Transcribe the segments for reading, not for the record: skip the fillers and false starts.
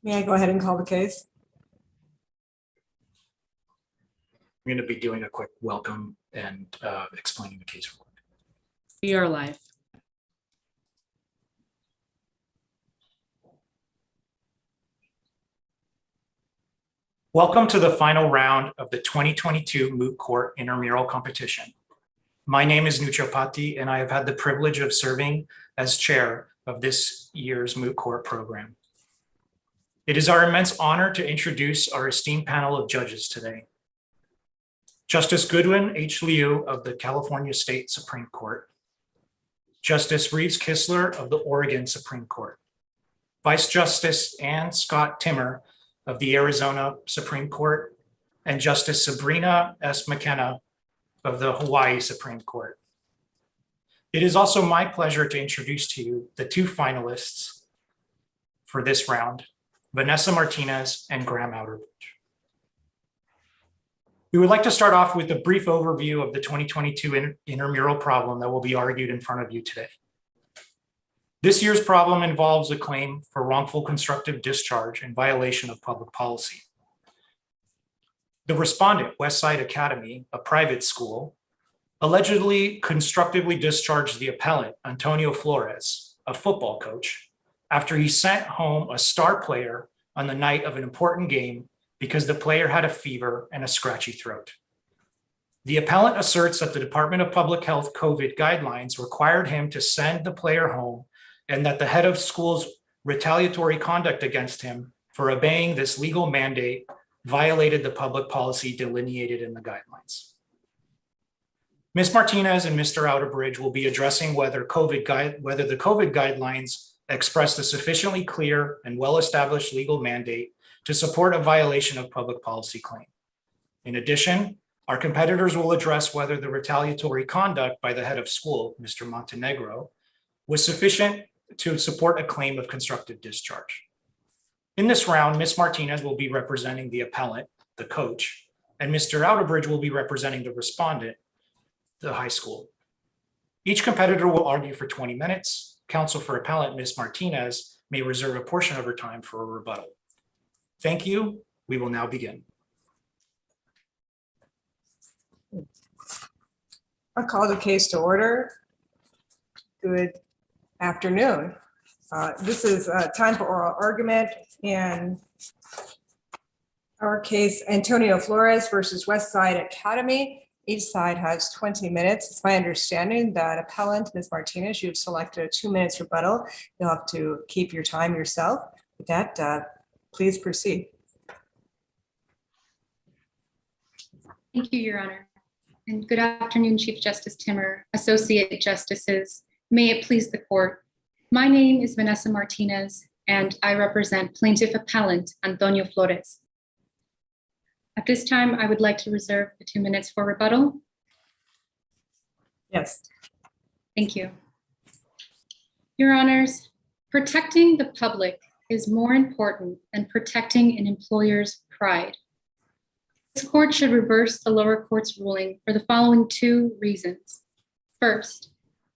May I go ahead and call the case? I'm going to be doing a quick welcome and explaining the case. We are live. Welcome to the final round of the 2022 Moot Court Intramural competition. My name is Nuccio Patti, and I have had the privilege of serving as chair of this year's Moot Court program. It is our immense honor to introduce our esteemed panel of judges today. Justice Goodwin H. Liu of the California State Supreme Court, Justice Reeves Kistler of the Oregon Supreme Court, Vice Justice Ann Scott Timmer of the Arizona Supreme Court, and Justice Sabrina S. McKenna of the Hawaii Supreme Court. It is also my pleasure to introduce to you the two finalists for this round, Vanessa Martinez and Graham Outerbridge. We would like to start off with a brief overview of the 2022 intramural problem that will be argued in front of you today. This year's problem involves a claim for wrongful constructive discharge in violation of public policy. The respondent, Westside Academy, a private school, allegedly constructively discharged the appellant, Antonio Flores, a football coach, after he sent home a star player on the night of an important game because the player had a fever and a scratchy throat. The appellant asserts that the Department of Public Health COVID guidelines required him to send the player home and that the head of school's retaliatory conduct against him for obeying this legal mandate violated the public policy delineated in the guidelines. Ms. Martinez and Mr. Outerbridge will be addressing whether the COVID guidelines expressed a sufficiently clear and well-established legal mandate to support a violation of public policy claim. In addition, our competitors will address whether the retaliatory conduct by the head of school, Mr. Montenegro, was sufficient to support a claim of constructive discharge. In this round, Ms. Martinez will be representing the appellant, the coach, and Mr. Outerbridge will be representing the respondent, the high school. Each competitor will argue for 20 minutes. Counsel for appellant, Ms. Martinez, may reserve a portion of her time for a rebuttal. Thank you. We will now begin. I'll call the case to order. Good afternoon. This is time for oral argument in our case, Antonio Flores versus Westside Academy. Each side has 20 minutes. It's my understanding that appellant, Ms. Martinez, you've selected a 2 minutes rebuttal. You'll have to keep your time yourself. With that, please proceed. Thank you, Your Honor. And good afternoon, Chief Justice Timmer, Associate Justices. May it please the court. My name is Vanessa Martinez, and I represent plaintiff appellant Antonio Flores. At this time, I would like to reserve the 2 minutes for rebuttal. Yes. Thank you. Your Honors, protecting the public is more important than protecting an employer's pride. This court should reverse the lower court's ruling for the following two reasons. First,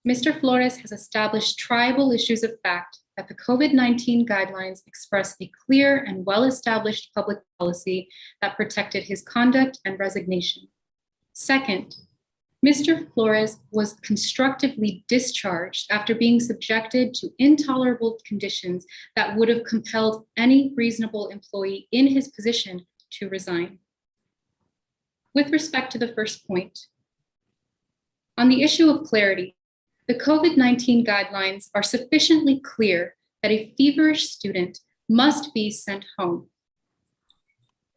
Mr. Flores has established tribal issues of fact that the COVID-19 guidelines express a clear and well-established public policy that protected his conduct and resignation. Second, Mr. Flores was constructively discharged after being subjected to intolerable conditions that would have compelled any reasonable employee in his position to resign. With respect to the first point, on the issue of clarity, the COVID-19 guidelines are sufficiently clear that a feverish student must be sent home.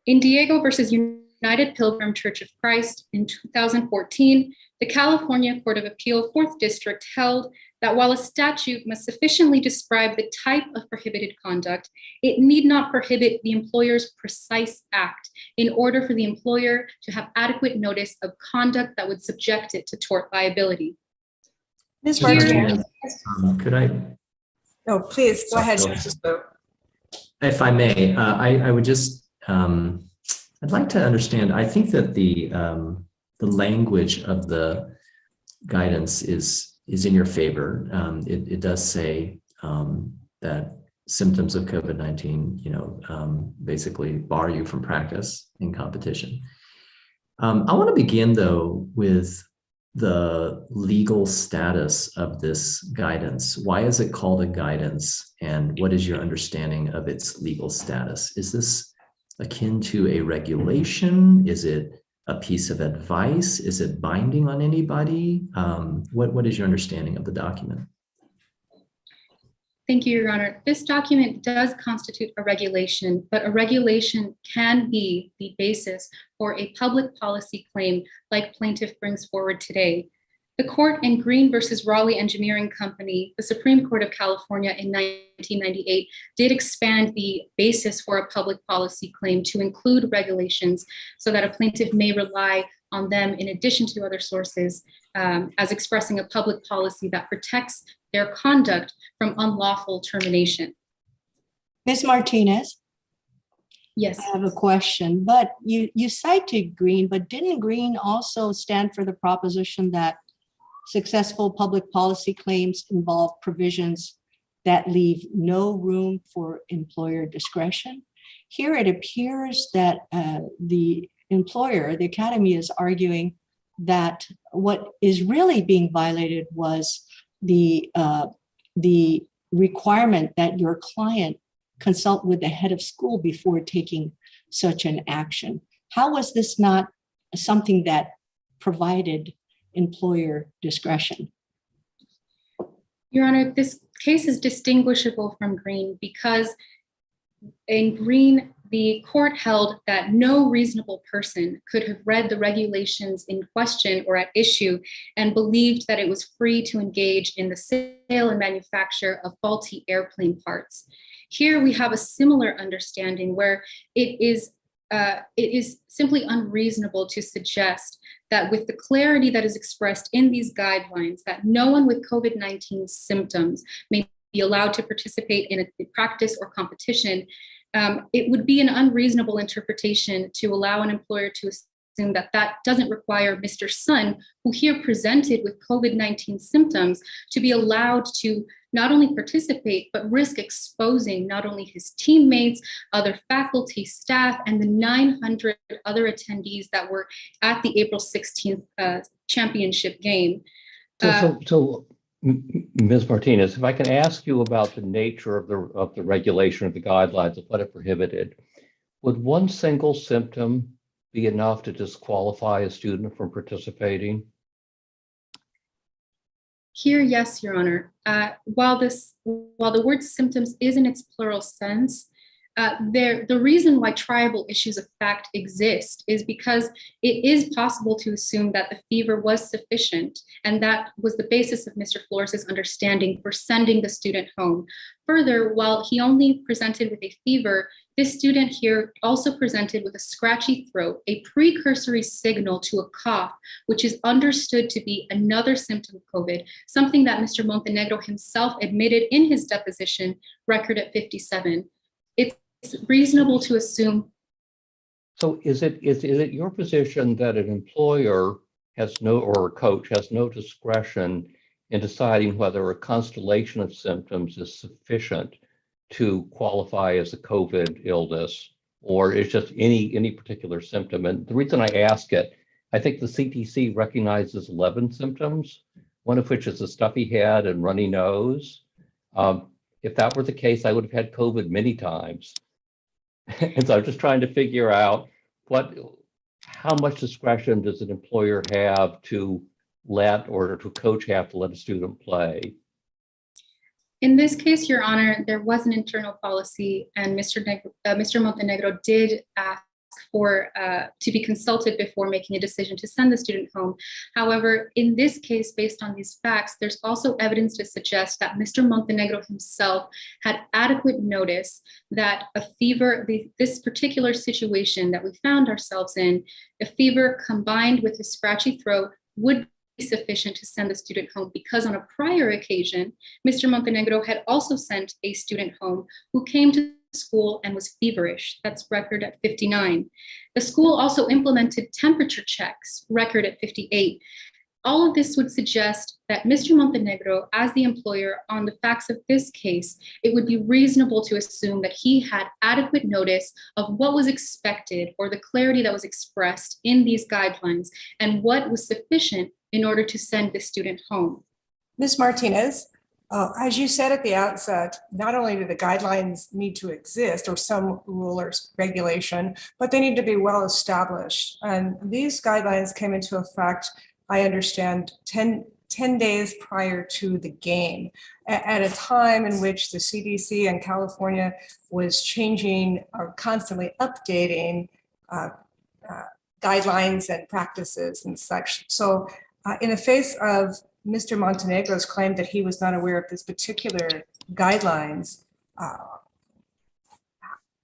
In Diego versus United Pilgrim Church of Christ in 2014, the California Court of Appeal 4th District held that while a statute must sufficiently describe the type of prohibited conduct, it need not prohibit the employer's precise act in order for the employer to have adequate notice of conduct that would subject it to tort liability. Ms. Martinez, Could I? no, please go ahead, Justice Moot. If I may, I would just, I'd like to understand, I think that the language of the guidance is in your favor. It does say that symptoms of COVID-19, basically bar you from practice in competition. I want to begin though with the legal status of this guidance. Why is it called a guidance, and what is your understanding of its legal status? Is this akin to a regulation? Is it a piece of advice? Is it binding on anybody? What is your understanding of the document? Thank you, Your Honor. This document does constitute a regulation, but a regulation can be the basis for a public policy claim like plaintiff brings forward today. The court in Green versus Raleigh Engineering Company, the Supreme Court of California in 1998, did expand the basis for a public policy claim to include regulations so that a plaintiff may rely on them in addition to other sources as expressing a public policy that protects their conduct from unlawful termination. Ms. Martinez, Yes. I have a question, but you cited Green, but didn't Green also stand for the proposition that successful public policy claims involve provisions that leave no room for employer discretion? Here it appears that the employer, the academy, is arguing that what is really being violated was the requirement that your client consult with the head of school before taking such an action. How was this not something that provided employer discretion? Your Honor, this case is distinguishable from Green because in Green, the court held that no reasonable person could have read the regulations in question or at issue and believed that it was free to engage in the sale and manufacture of faulty airplane parts. Here we have a similar understanding where it is simply unreasonable to suggest that with the clarity that is expressed in these guidelines, that no one with COVID-19 symptoms may be allowed to participate in a practice or competition. It would be an unreasonable interpretation to allow an employer to assume that that doesn't require Mr. Sun, who here presented with COVID-19 symptoms, to be allowed to not only participate, but risk exposing not only his teammates, other faculty, staff, and the 900 other attendees that were at the April 16th championship game. Ms. Martinez, if I can ask you about the nature of the regulation or the guidelines of what it prohibited, would one single symptom be enough to disqualify a student from participating? Here, yes, Your Honor. While the word symptoms is in its plural sense, the reason why triable issues of fact exist is because it is possible to assume that the fever was sufficient, and that was the basis of Mr. Flores' understanding for sending the student home. Further, while he only presented with a fever, this student here also presented with a scratchy throat, a precursory signal to a cough, which is understood to be another symptom of COVID, something that Mr. Montenegro himself admitted in his deposition record at 57. It's reasonable to assume. So is it your position that an employer or a coach has no discretion in deciding whether a constellation of symptoms is sufficient to qualify as a COVID illness, or it's just any particular symptom? And the reason I ask it, I think the CDC recognizes 11 symptoms, one of which is a stuffy head and runny nose. If that were the case, I would have had COVID many times. And so I'm just trying to figure out how much discretion does an employer have to let, or to coach have to let a student play? In this case, Your Honor, there was an internal policy, and Mr. Montenegro did ask for to be consulted before making a decision to send the student home. However, in this case, based on these facts, there's also evidence to suggest that Mr. Montenegro himself had adequate notice that a fever, this particular situation that we found ourselves in, a fever combined with a scratchy throat would be sufficient to send the student home, because on a prior occasion, Mr. Montenegro had also sent a student home who came to school and was feverish. That's record at 59. The school also implemented temperature checks, record at 58. All of this would suggest that Mr. Montenegro, as the employer on the facts of this case, it would be reasonable to assume that he had adequate notice of what was expected or the clarity that was expressed in these guidelines and what was sufficient in order to send the student home. Ms. Martinez, as you said at the outset, not only do the guidelines need to exist or some rule or regulation, but they need to be well established. And these guidelines came into effect, I understand, 10 days prior to the game, at a time in which the CDC in California was changing or constantly updating guidelines and practices and such. So in the face of Mr. Montenegro's claim that he was not aware of this particular guidelines,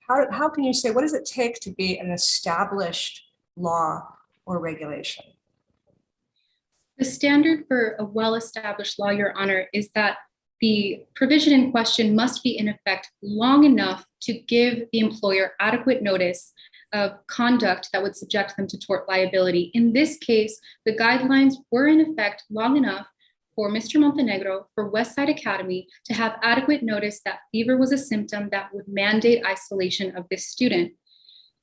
how can you say, what does it take to be an established law or regulation? The standard for a well-established law, Your Honor, is that the provision in question must be in effect long enough to give the employer adequate notice of conduct that would subject them to tort liability. In this case, the guidelines were in effect long enough for Mr. Montenegro, for Westside Academy, to have adequate notice that fever was a symptom that would mandate isolation of this student.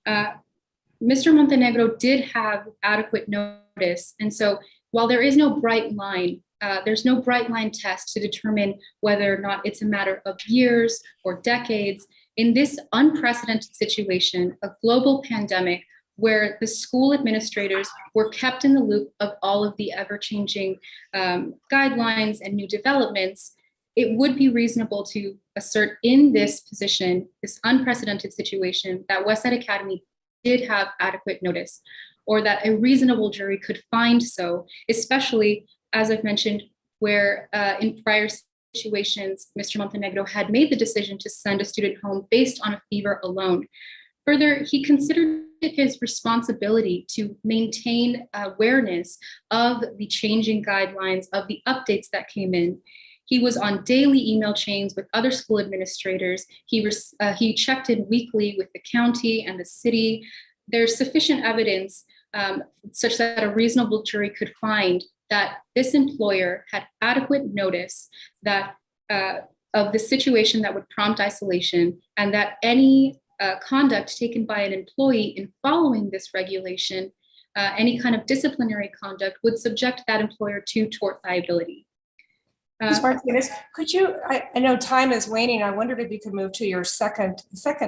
Mr. Montenegro did have adequate notice, and so while there is no bright line, there's no bright line test to determine whether or not it's a matter of years or decades. In this unprecedented situation, a global pandemic where the school administrators were kept in the loop of all of the ever-changing guidelines and new developments, it would be reasonable to assert in this position, this unprecedented situation, that Westside Academy did have adequate notice, or that a reasonable jury could find so, especially, as I've mentioned, where in prior situations, Mr. Montenegro had made the decision to send a student home based on a fever alone. Further, he considered it his responsibility to maintain awareness of the changing guidelines, of the updates that came in. He was on daily email chains with other school administrators. He checked in weekly with the county and the city. There's sufficient evidence such that a reasonable jury could find that this employer had adequate notice that of the situation that would prompt isolation, and that any conduct taken by an employee in following this regulation, any kind of disciplinary conduct, would subject that employer to tort liability. Ms. Martinez, could you, I know time is waning. I wondered if you could move to your second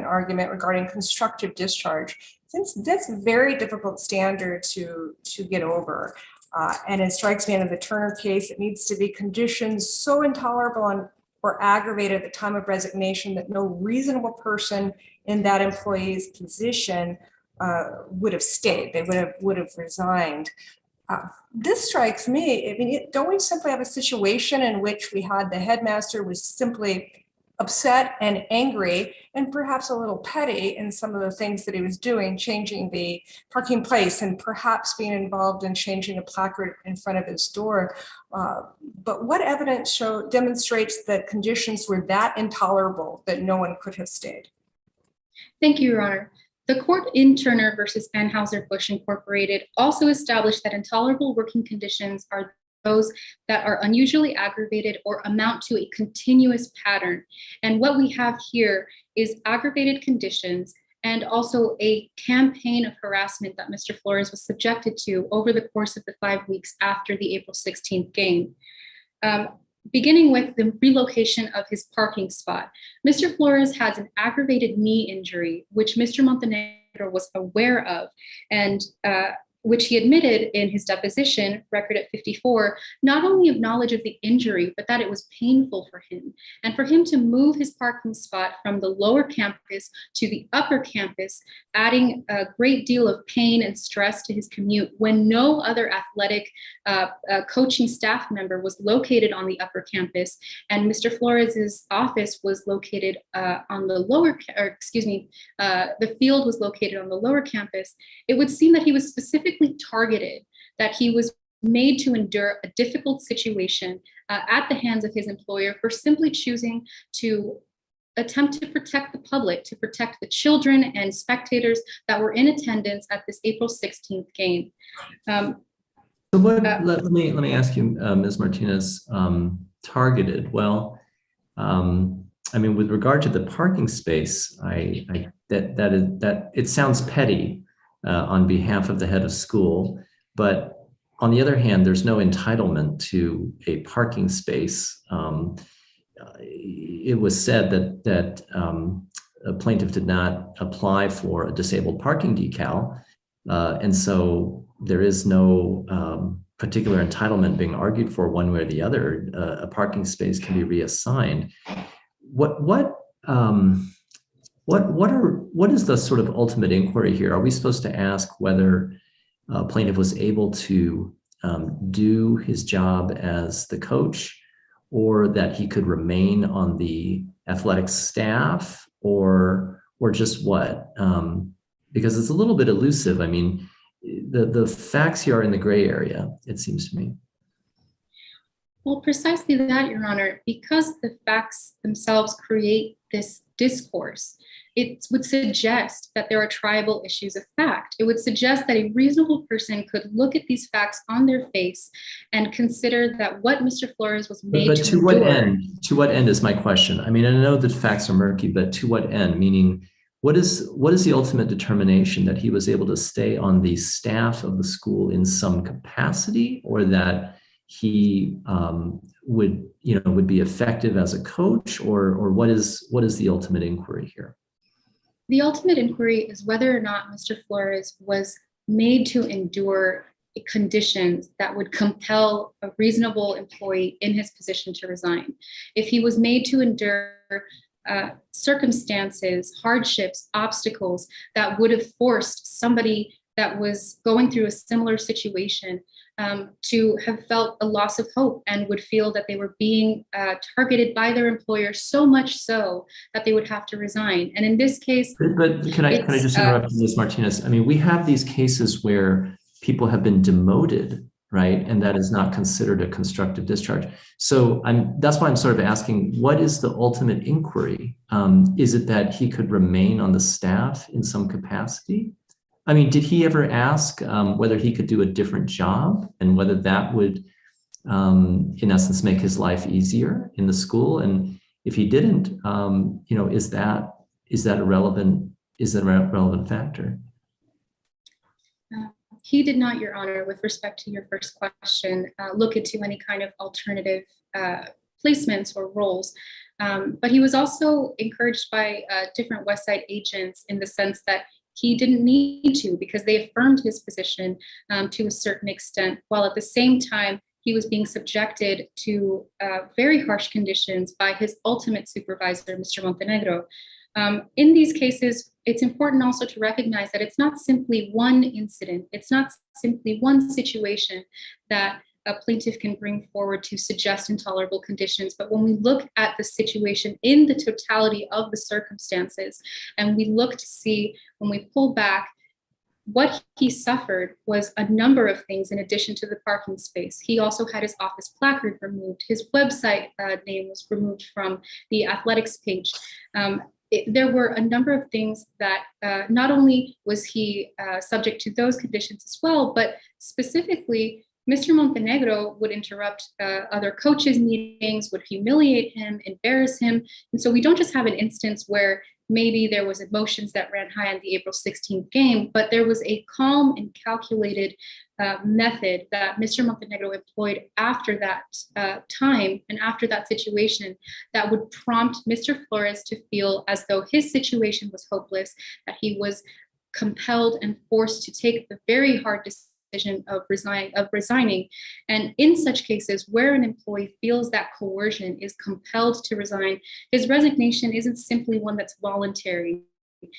argument regarding constructive discharge, since that's a very difficult standard to get over. And it strikes me in the Turner case, it needs to be conditions so intolerable or aggravated at the time of resignation that no reasonable person in that employee's position would have stayed. They would have resigned. This strikes me, I mean, don't we simply have a situation in which we had the headmaster was simply upset and angry and perhaps a little petty in some of the things that he was doing, changing the parking place and perhaps being involved in changing a placard in front of his door. But what evidence demonstrates that conditions were that intolerable that no one could have stayed? Thank you, Your Honor. The court in Turner versus Anheuser-Busch Incorporated also established that intolerable working conditions are those that are unusually aggravated or amount to a continuous pattern. And what we have here is aggravated conditions and also a campaign of harassment that Mr. Flores was subjected to over the course of the 5 weeks after the April 16th game. Beginning with the relocation of his parking spot, Mr. Flores has an aggravated knee injury, which Mr. Montenegro was aware of, and which he admitted in his deposition record at 54, not only of knowledge of the injury, but that it was painful for him. And for him to move his parking spot from the lower campus to the upper campus, adding a great deal of pain and stress to his commute when no other athletic coaching staff member was located on the upper campus, and Mr. Flores's office was located on the lower, the field was located on the lower campus, it would seem that he was specifically targeted, that he was made to endure a difficult situation at the hands of his employer for simply choosing to attempt to protect the public, to protect the children and spectators that were in attendance at this April 16th game. So what, let me ask you, Ms. Martinez, targeted. Well, I mean, with regard to the parking space, that it sounds petty on behalf of the head of school, but on the other hand, there's no entitlement to a parking space. It was said that a plaintiff did not apply for a disabled parking decal, and so there is no particular entitlement being argued for one way or the other. A parking space can be reassigned. What is the sort of ultimate inquiry here? Are we supposed to ask whether a plaintiff was able to do his job as the coach, or that he could remain on the athletic staff, or just what? Because it's a little bit elusive. I mean, the facts here are in the gray area, it seems to me. Well, precisely that, Your Honor, because the facts themselves create this discourse, it would suggest that there are tribal issues of fact. It would suggest that a reasonable person could look at these facts on their face and consider that what Mr. Flores was made to to what endure. end? To what end is my question. I mean, I know that facts are murky, but to what end? Meaning, what is the ultimate determination that he was able to stay on the staff of the school in some capacity, or that he would be effective as a coach, or what is the ultimate inquiry here? The ultimate inquiry is whether or not Mr. Flores was made to endure conditions that would compel a reasonable employee in his position to resign. If he was made to endure circumstances, hardships, obstacles that would have forced somebody that was going through a similar situation to have felt a loss of hope and would feel that they were being targeted by their employer, so much so that they would have to resign. And in this case, but can I just interrupt, Ms. Martinez? I mean, we have these cases where people have been demoted, right? And that is not considered a constructive discharge. So that's why I'm sort of asking, what is the ultimate inquiry? Is it that he could remain on the staff in some capacity? I mean, did he ever ask whether he could do a different job, and whether that would, in essence, make his life easier in the school? And if he didn't, is that a relevant factor? He did not, Your Honor, with respect to your first question, look into any kind of alternative placements or roles. But he was also encouraged by different West Side agents in the sense that he didn't need to, because they affirmed his position to a certain extent, while at the same time, he was being subjected to very harsh conditions by his ultimate supervisor, Mr. Montenegro. In these cases, it's important also to recognize that it's not simply one incident, it's not simply one situation that a plaintiff can bring forward to suggest intolerable conditions. But when we look at the situation in the totality of the circumstances, and we look to see, when we pull back, what he suffered was a number of things in addition to the parking space. He also had his office placard removed. His website name was removed from the athletics page. There were a number of things that not only was he subject to those conditions as well, but specifically, Mr. Montenegro would interrupt other coaches' meetings, would humiliate him, embarrass him. And so we don't just have an instance where maybe there was emotions that ran high on the April 16th game, but there was a calm and calculated method that Mr. Montenegro employed after that time and after that situation that would prompt Mr. Flores to feel as though his situation was hopeless, that he was compelled and forced to take the very hard decision of resigning. And in such cases where an employee feels that coercion, is compelled to resign, his resignation isn't simply one that's voluntary.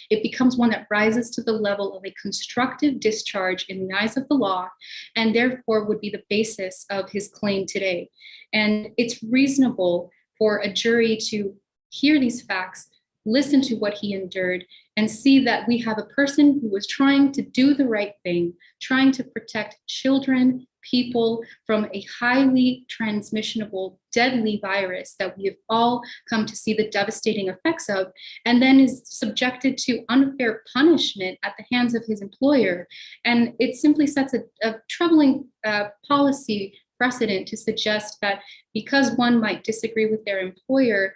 It becomes one that rises to the level of a constructive discharge in the eyes of the law, and therefore would be the basis of his claim today. And it's reasonable for a jury to hear these facts, listen to what he endured, and see that we have a person who was trying to do the right thing, trying to protect children people from a highly transmissible, deadly virus that we have all come to see the devastating effects of, and then is subjected to unfair punishment at the hands of his employer. And it simply sets a troubling policy precedent to suggest that because one might disagree with their employer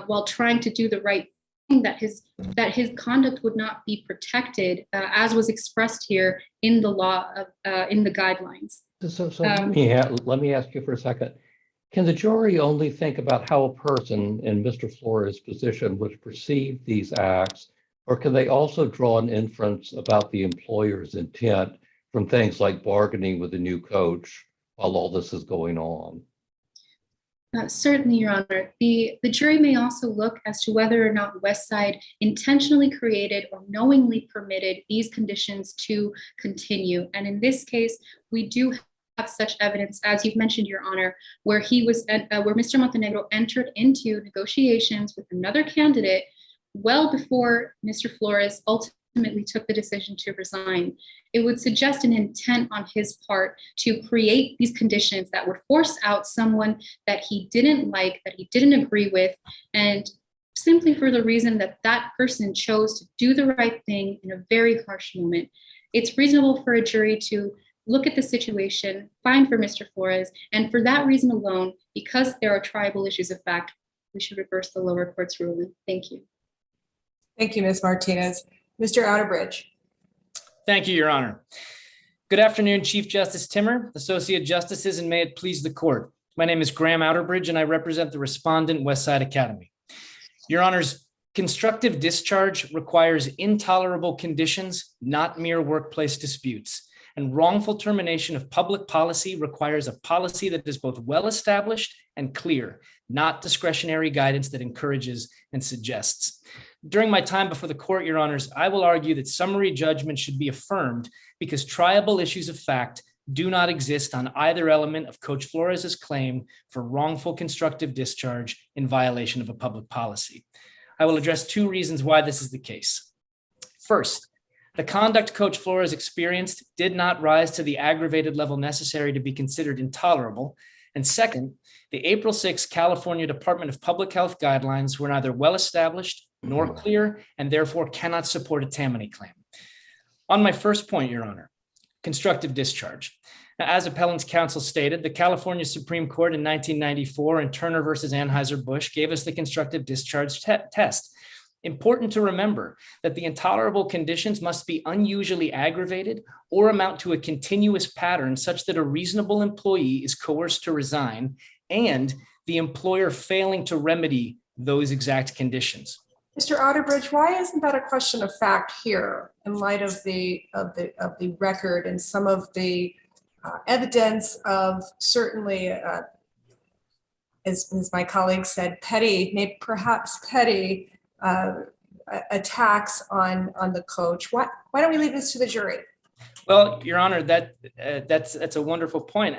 while trying to do the right thing, that his conduct would not be protected, as was expressed here in the law of in the guidelines. So let me ask you for a second. Can the jury only think about how a person in Mr. Flores' position would perceive these acts, or can they also draw an inference about the employer's intent from things like bargaining with a new coach while all this is going on? Certainly, Your Honor. The jury may also look as to whether or not Westside intentionally created or knowingly permitted these conditions to continue. And in this case, we do have such evidence, as you've mentioned, Your Honor, where where Mr. Montenegro entered into negotiations with another candidate well before Mr. Flores ultimately took the decision to resign. It would suggest an intent on his part to create these conditions that would force out someone that he didn't like, that he didn't agree with, and simply for the reason that that person chose to do the right thing in a very harsh moment. It's reasonable for a jury to look at the situation, find for Mr. Flores, and for that reason alone, because there are triable issues of fact, we should reverse the lower court's ruling. Thank you. Thank you, Ms. Martinez. Mr. Outerbridge. Thank you, Your Honor. Good afternoon, Chief Justice Timmer, Associate Justices, and may it please the court. My name is Graham Outerbridge, and I represent the respondent, Westside Academy. Your Honors, constructive discharge requires intolerable conditions, not mere workplace disputes. And wrongful termination of public policy requires a policy that is both well-established and clear, not discretionary guidance that encourages and suggests. During my time before the court, Your Honors, I will argue that summary judgment should be affirmed because triable issues of fact do not exist on either element of Coach Flores's claim for wrongful constructive discharge in violation of a public policy. I will address two reasons why this is the case. First, the conduct Coach Flores experienced did not rise to the aggravated level necessary to be considered intolerable. And second, the April 6 California Department of Public Health guidelines were neither well-established nor clear, and therefore cannot support a Tammany claim. On my first point, Your Honor, constructive discharge. Now, as Appellant's counsel stated, the California Supreme Court in 1994 in Turner versus Anheuser-Busch gave us the constructive discharge test. Important to remember that the intolerable conditions must be unusually aggravated or amount to a continuous pattern such that a reasonable employee is coerced to resign and the employer failing to remedy those exact conditions. Mr. Outerbridge, why isn't that a question of fact here in light of the record and some of the evidence of certainly, as my colleague said, perhaps petty attacks on the coach? Why don't we leave this to the jury? Well, Your Honor, that's a wonderful point.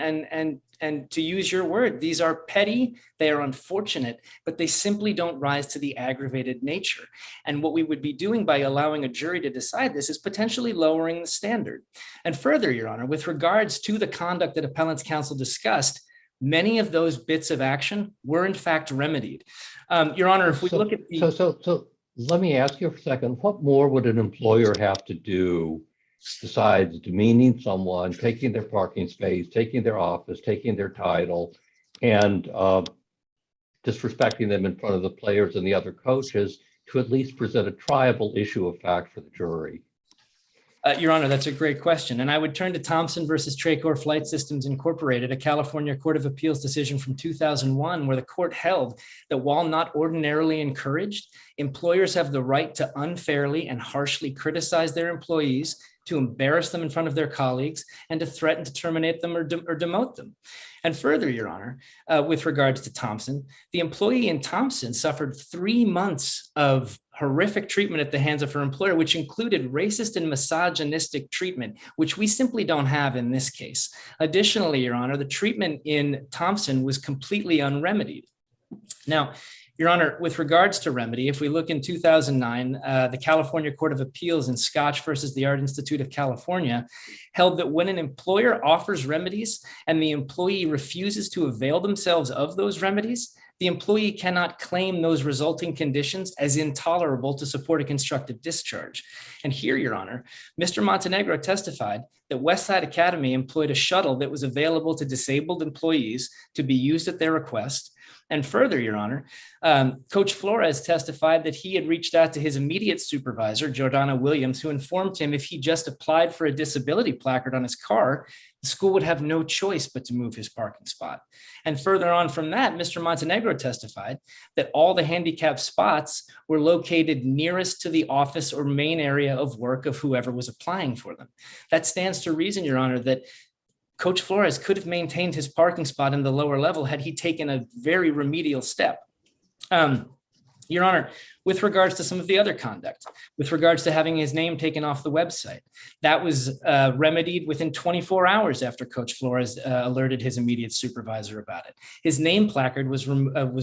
And to use your word, these are petty, they are unfortunate, but they simply don't rise to the aggravated nature. And what we would be doing by allowing a jury to decide this is potentially lowering the standard. And further, Your Honor, with regards to the conduct that Appellant's counsel discussed, many of those bits of action were in fact remedied. Your Honor, if we look at the— So let me ask you for a second, what more would an employer have to do besides demeaning someone, taking their parking space, taking their office, taking their title, and disrespecting them in front of the players and the other coaches to at least present a triable issue of fact for the jury? Your Honor, that's a great question. And I would turn to Thompson versus Tracor Flight Systems Incorporated, a California Court of Appeals decision from 2001, where the court held that while not ordinarily encouraged, employers have the right to unfairly and harshly criticize their employees, to embarrass them in front of their colleagues, and to threaten to terminate them or demote them. And further, Your Honor, with regards to Thompson, the employee in Thompson suffered 3 months of horrific treatment at the hands of her employer, which included racist and misogynistic treatment, which we simply don't have in this case. Additionally, Your Honor, the treatment in Thompson was completely unremedied. Now, Your Honor, with regards to remedy, if we look in 2009, the California Court of Appeals in Scotch versus the Art Institute of California held that when an employer offers remedies and the employee refuses to avail themselves of those remedies, the employee cannot claim those resulting conditions as intolerable to support a constructive discharge. And here, Your Honor, Mr. Montenegro testified that Westside Academy employed a shuttle that was available to disabled employees to be used at their request. And further, Your Honor, Coach Flores testified that he had reached out to his immediate supervisor, Jordana Williams, who informed him if he just applied for a disability placard on his car, the school would have no choice but to move his parking spot. And further on from that, Mr. Montenegro testified that all the handicap spots were located nearest to the office or main area of work of whoever was applying for them. That stands to reason, Your Honor, that Coach Flores could have maintained his parking spot in the lower level had he taken a very remedial step. Your Honor, with regards to some of the other conduct, with regards to having his name taken off the website, that was remedied within 24 hours after Coach Flores alerted his immediate supervisor about it. His name placard was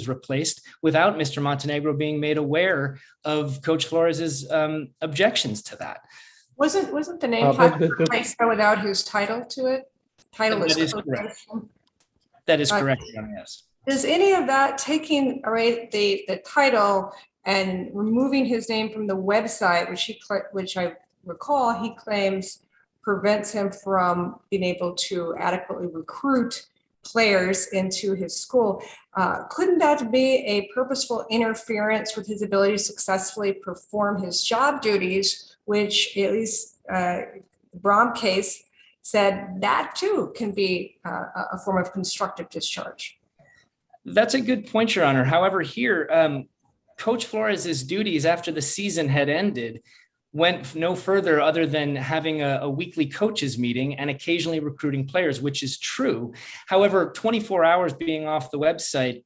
replaced without Mr. Montenegro being made aware of Coach Flores's objections to that. Wasn't the name placard replaced without his title to it? Title is correct. That is correct, Your Honor, yes. Is any of that taking away the title and removing his name from the website, which I recall he claims prevents him from being able to adequately recruit players into his school? Couldn't that be a purposeful interference with his ability to successfully perform his job duties, which at least the Brom case said that too can be a form of constructive discharge? That's a good point, Your Honor. However, here, Coach Flores's duties after the season had ended went no further other than having a weekly coaches meeting and occasionally recruiting players, which is true. However, 24 hours being off the website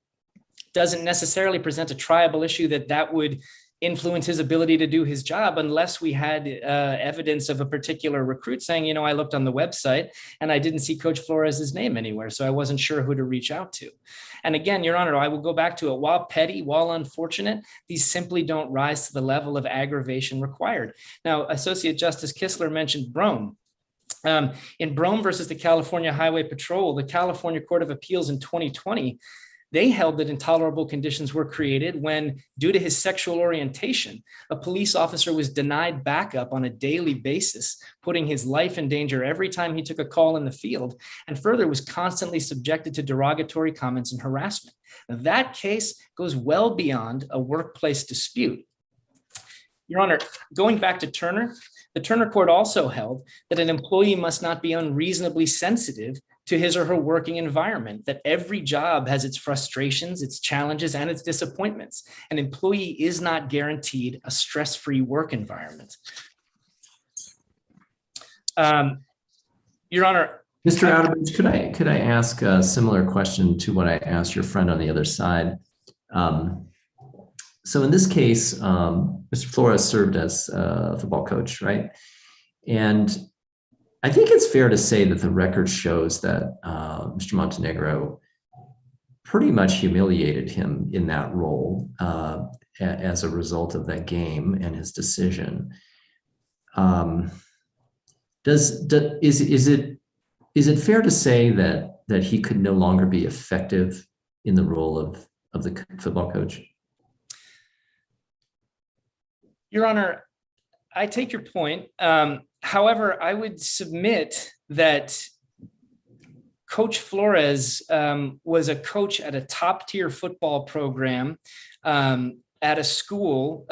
doesn't necessarily present a triable issue that would influence his ability to do his job unless we had evidence of a particular recruit saying, you know, I looked on the website and I didn't see Coach Flores's name anywhere, so I wasn't sure who to reach out to. And again, Your Honor, I will go back to it. While petty, while unfortunate, these simply don't rise to the level of aggravation required. Now, Associate Justice Kistler mentioned Brom. In Brom versus the California Highway Patrol, the California Court of Appeals in 2020, they held that intolerable conditions were created when, due to his sexual orientation, a police officer was denied backup on a daily basis, putting his life in danger every time he took a call in the field, and further was constantly subjected to derogatory comments and harassment. Now, that case goes well beyond a workplace dispute. Your Honor, going back to Turner, the Turner Court also held that an employee must not be unreasonably sensitive to his or her working environment, that every job has its frustrations, its challenges, and its disappointments. An employee is not guaranteed a stress-free work environment. Your Honor. Mr. Outerbridge, could I ask a similar question to what I asked your friend on the other side? So in this case, Mr. Flores served as a football coach, right? And I think it's fair to say that the record shows that Mr. Montenegro pretty much humiliated him in that role as a result of that game and his decision. Is it fair to say that he could no longer be effective in the role of the football coach? Your Honor, I take your point. However, I would submit that Coach Flores was a coach at a top-tier football program at a school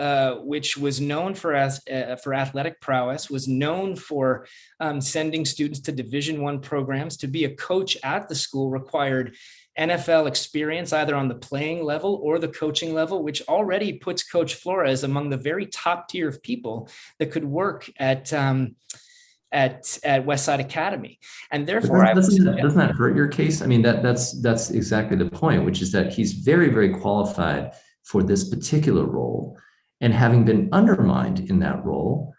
which was known for athletic prowess, was known for sending students to Division I programs. To be a coach at the school required NFL experience, either on the playing level or the coaching level, which already puts Coach Flores among the very top tier of people that could work at Westside Academy. And therefore, doesn't that hurt your case? I mean, that's exactly the point, which is that he's very, very qualified for this particular role. And having been undermined in that role,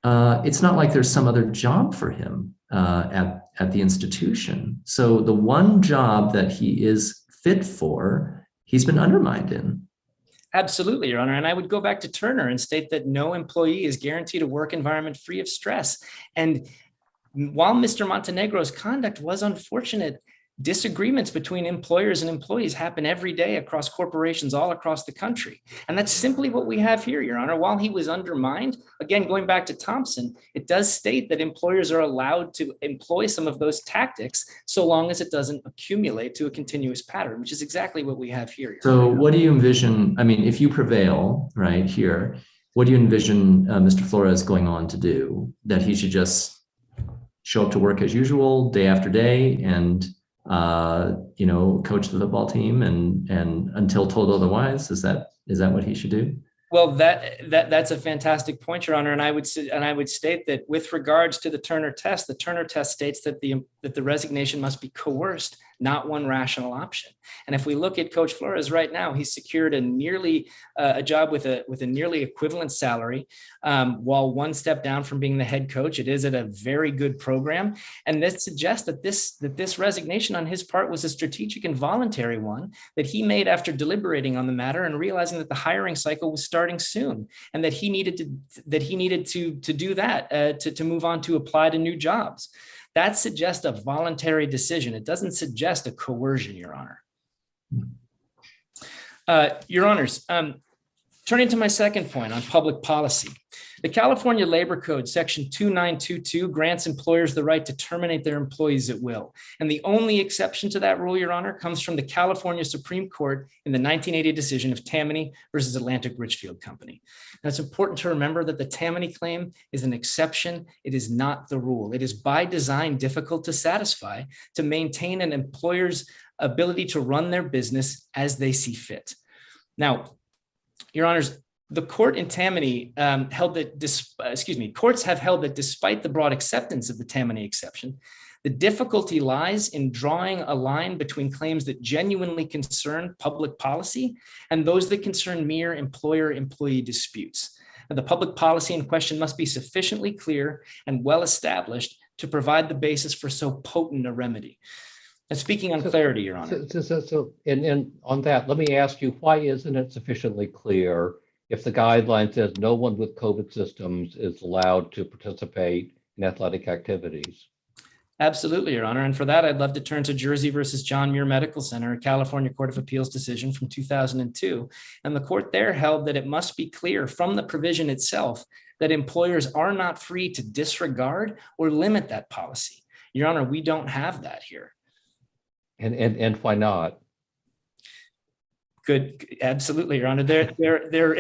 it's not like there's some other job for him at the institution. So the one job that he is fit for, he's been undermined in. Absolutely, Your Honor. And I would go back to Turner and state that no employee is guaranteed a work environment free of stress. And while Mr. Montenegro's conduct was unfortunate, disagreements between employers and employees happen every day across corporations all across the country. And that's simply what we have here, Your Honor. While he was undermined, again, going back to Thompson, it does state that employers are allowed to employ some of those tactics so long as it doesn't accumulate to a continuous pattern, which is exactly what we have here. So what do you envision? I mean, if you prevail right here, what do you envision Mr. Flores going on to do? That he should just show up to work as usual day after day and coach the football team and until told otherwise? Is that what he should do? Well, that's a fantastic point, Your Honor, and I would state that with regards to the Turner test states that the resignation must be coerced, not one rational option. And if we look at Coach Flores right now, he's secured a job with a nearly equivalent salary, while one step down from being the head coach. It is at a very good program, and this suggests that this resignation on his part was a strategic and voluntary one that he made after deliberating on the matter and realizing that the hiring cycle was starting soon, and that he needed to do that to move on to apply to new jobs. That suggests a voluntary decision. It doesn't suggest a coercion, Your Honor. Your Honors, turning to my second point on public policy. The California Labor Code, Section 2922, grants employers the right to terminate their employees at will. And the only exception to that rule, Your Honor, comes from the California Supreme Court in the 1980 decision of Tammany versus Atlantic Richfield Company. Now, it's important to remember that the Tammany claim is an exception. It is not the rule. It is by design difficult to satisfy to maintain an employer's ability to run their business as they see fit. Now, Your Honors, the court in Tammany courts have held that despite the broad acceptance of the Tammany exception, the difficulty lies in drawing a line between claims that genuinely concern public policy and those that concern mere employer-employee disputes. And the public policy in question must be sufficiently clear and well established to provide the basis for so potent a remedy. And speaking on clarity, Your Honor. And on that, let me ask you, why isn't it sufficiently clear if the guideline says no one with COVID systems is allowed to participate in athletic activities? Absolutely, Your Honor. And for that, I'd love to turn to Jersey versus John Muir Medical Center, a California Court of Appeals decision from 2002. And the court there held that it must be clear from the provision itself that employers are not free to disregard or limit that policy. Your Honor, we don't have that here. And why not? Good, absolutely, Your Honor. There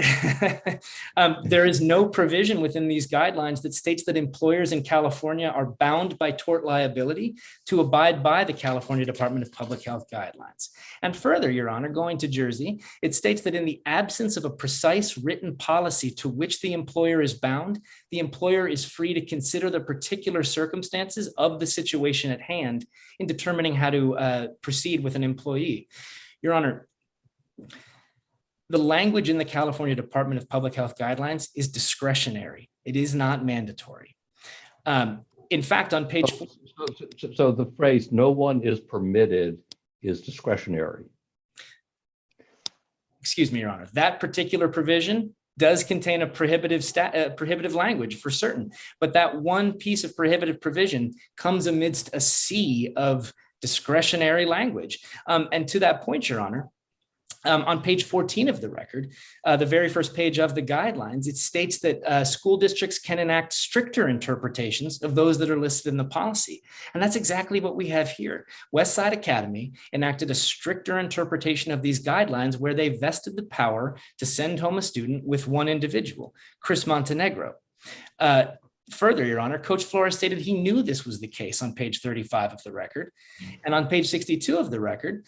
is no provision within these guidelines that states that employers in California are bound by tort liability to abide by the California Department of Public Health guidelines. And further, Your Honor, going to Jersey, it states that in the absence of a precise written policy to which the employer is bound, the employer is free to consider the particular circumstances of the situation at hand in determining how to proceed with an employee. Your Honor, the language in the California Department of Public Health guidelines is discretionary. It is not mandatory. In fact, on page 4. So the phrase "no one is permitted" is discretionary. Excuse me, Your Honor. That particular provision does contain a prohibitive language for certain, but that one piece of prohibitive provision comes amidst a sea of discretionary language. And to that point, Your Honor, on page 14 of the record, the very first page of the guidelines, it states that school districts can enact stricter interpretations of those that are listed in the policy. And that's exactly what we have here. Westside Academy enacted a stricter interpretation of these guidelines where they vested the power to send home a student with one individual, Chris Montenegro. Further, Your Honor, Coach Flores stated he knew this was the case on page 35 of the record. And on page 62 of the record,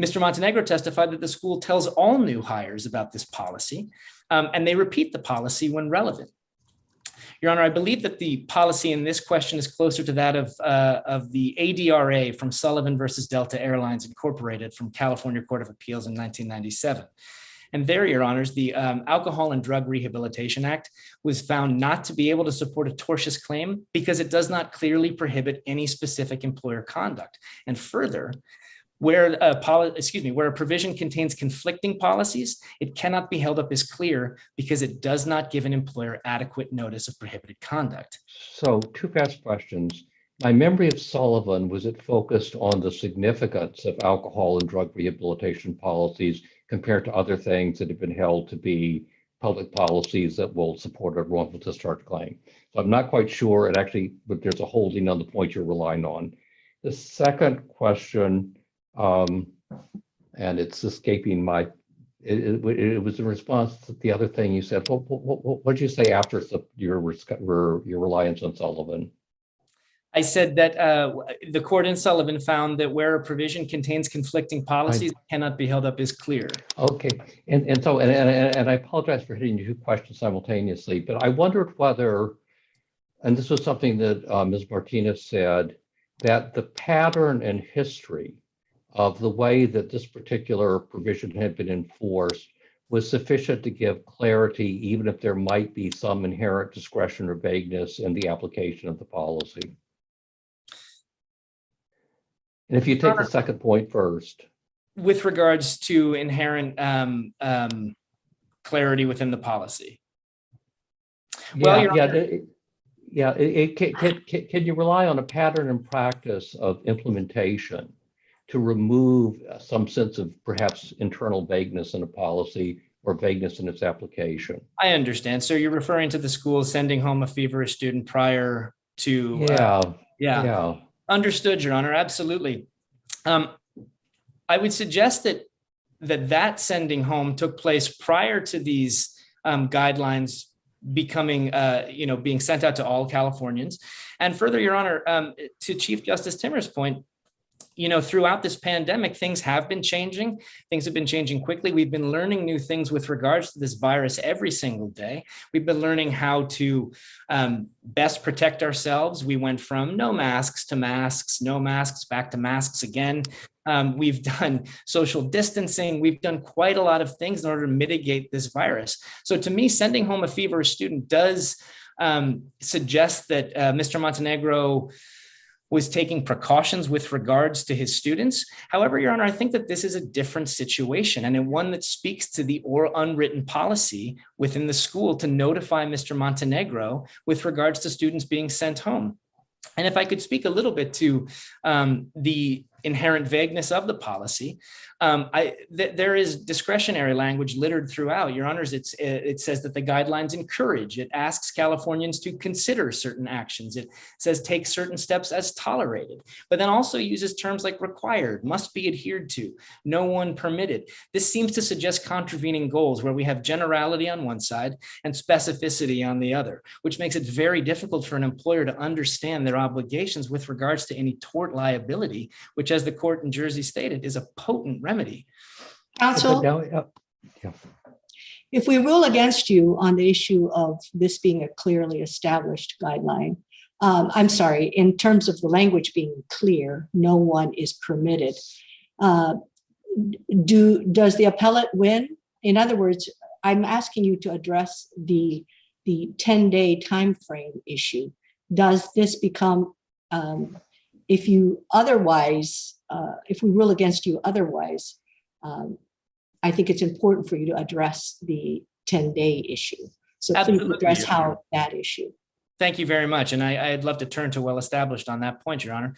Mr. Montenegro testified that the school tells all new hires about this policy, and they repeat the policy when relevant. Your Honor, I believe that the policy in this question is closer to that of the ADRA from Sullivan versus Delta Airlines Incorporated from California Court of Appeals in 1997. And there, Your Honors, the Alcohol and Drug Rehabilitation Act was found not to be able to support a tortious claim because it does not clearly prohibit any specific employer conduct. And further, Where a provision contains conflicting policies, it cannot be held up as clear because it does not give an employer adequate notice of prohibited conduct. So two fast questions. My memory of Sullivan, was it focused on the significance of alcohol and drug rehabilitation policies compared to other things that have been held to be public policies that will support a wrongful discharge claim? So I'm not quite sure, and actually, but there's a holding on the point you're relying on. The second question, and it's escaping my, it was in response to the other thing you said. What did you say after your reliance on Sullivan? I said that the court in Sullivan found that where a provision contains conflicting policies, it cannot be held up as clear. Okay, and so I apologize for hitting you two questions simultaneously, but I wondered whether, and this was something that Ms. Martinez said, that the pattern and history of the way that this particular provision had been enforced was sufficient to give clarity, even if there might be some inherent discretion or vagueness in the application of the policy. And if you take the second point first. With regards to inherent clarity within the policy. Well, can you rely on a pattern and practice of implementation to remove some sense of perhaps internal vagueness in a policy or vagueness in its application? I understand. So you're referring to the school sending home a feverish student prior to. Yeah. Understood, Your Honor. Absolutely. I would suggest that sending home took place prior to these guidelines becoming, being sent out to all Californians. And further, Your Honor, to Chief Justice Timmer's point, throughout this pandemic, things have been changing. Things have been changing quickly. We've been learning new things with regards to this virus every single day. We've been learning how to best protect ourselves. We went from no masks to masks, no masks, back to masks again. We've done social distancing. We've done quite a lot of things in order to mitigate this virus. So to me, sending home a feverish student does suggest that Mr. Montenegro was taking precautions with regards to his students. However, Your Honor, I think that this is a different situation and one that speaks to the unwritten policy within the school to notify Mr. Montenegro with regards to students being sent home. And if I could speak a little bit to the inherent vagueness of the policy, there is discretionary language littered throughout. Your Honors, it says that the guidelines encourage, it asks Californians to consider certain actions. It says take certain steps as tolerated, but then also uses terms like required, must be adhered to, no one permitted. This seems to suggest contravening goals where we have generality on one side and specificity on the other, which makes it very difficult for an employer to understand their obligations with regards to any tort liability, which, as the court in Jersey stated, is a potent remedy. Counsel, if we rule against you on the issue of this being a clearly established guideline, in terms of the language being clear, no one is permitted. Does the appellate win? In other words, I'm asking you to address the 10-day time frame issue. Does this become, if we rule against you otherwise, I think it's important for you to address the 10-day issue. So please address that issue. Thank you very much. And I'd love to turn to well-established on that point, Your Honor.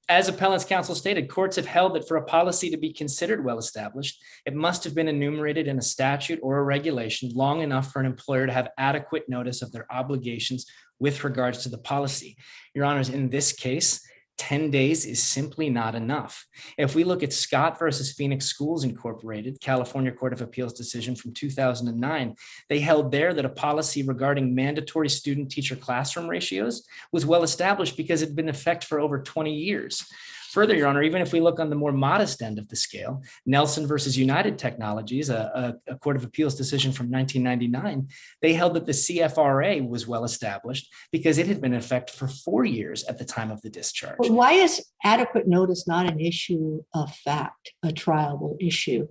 As Appellant's counsel stated, courts have held that for a policy to be considered well-established, it must have been enumerated in a statute or a regulation long enough for an employer to have adequate notice of their obligations with regards to the policy. Your Honors, in this case, 10 days is simply not enough. If we look at Scott versus Phoenix Schools Incorporated, California Court of Appeals decision from 2009, they held there that a policy regarding mandatory student-teacher classroom ratios was well established because it had been in effect for over 20 years. Further, Your Honor, even if we look on the more modest end of the scale, Nelson versus United Technologies, a Court of Appeals decision from 1999, they held that the CFRA was well established because it had been in effect for 4 years at the time of the discharge. But why is adequate notice not an issue of fact, a triable issue?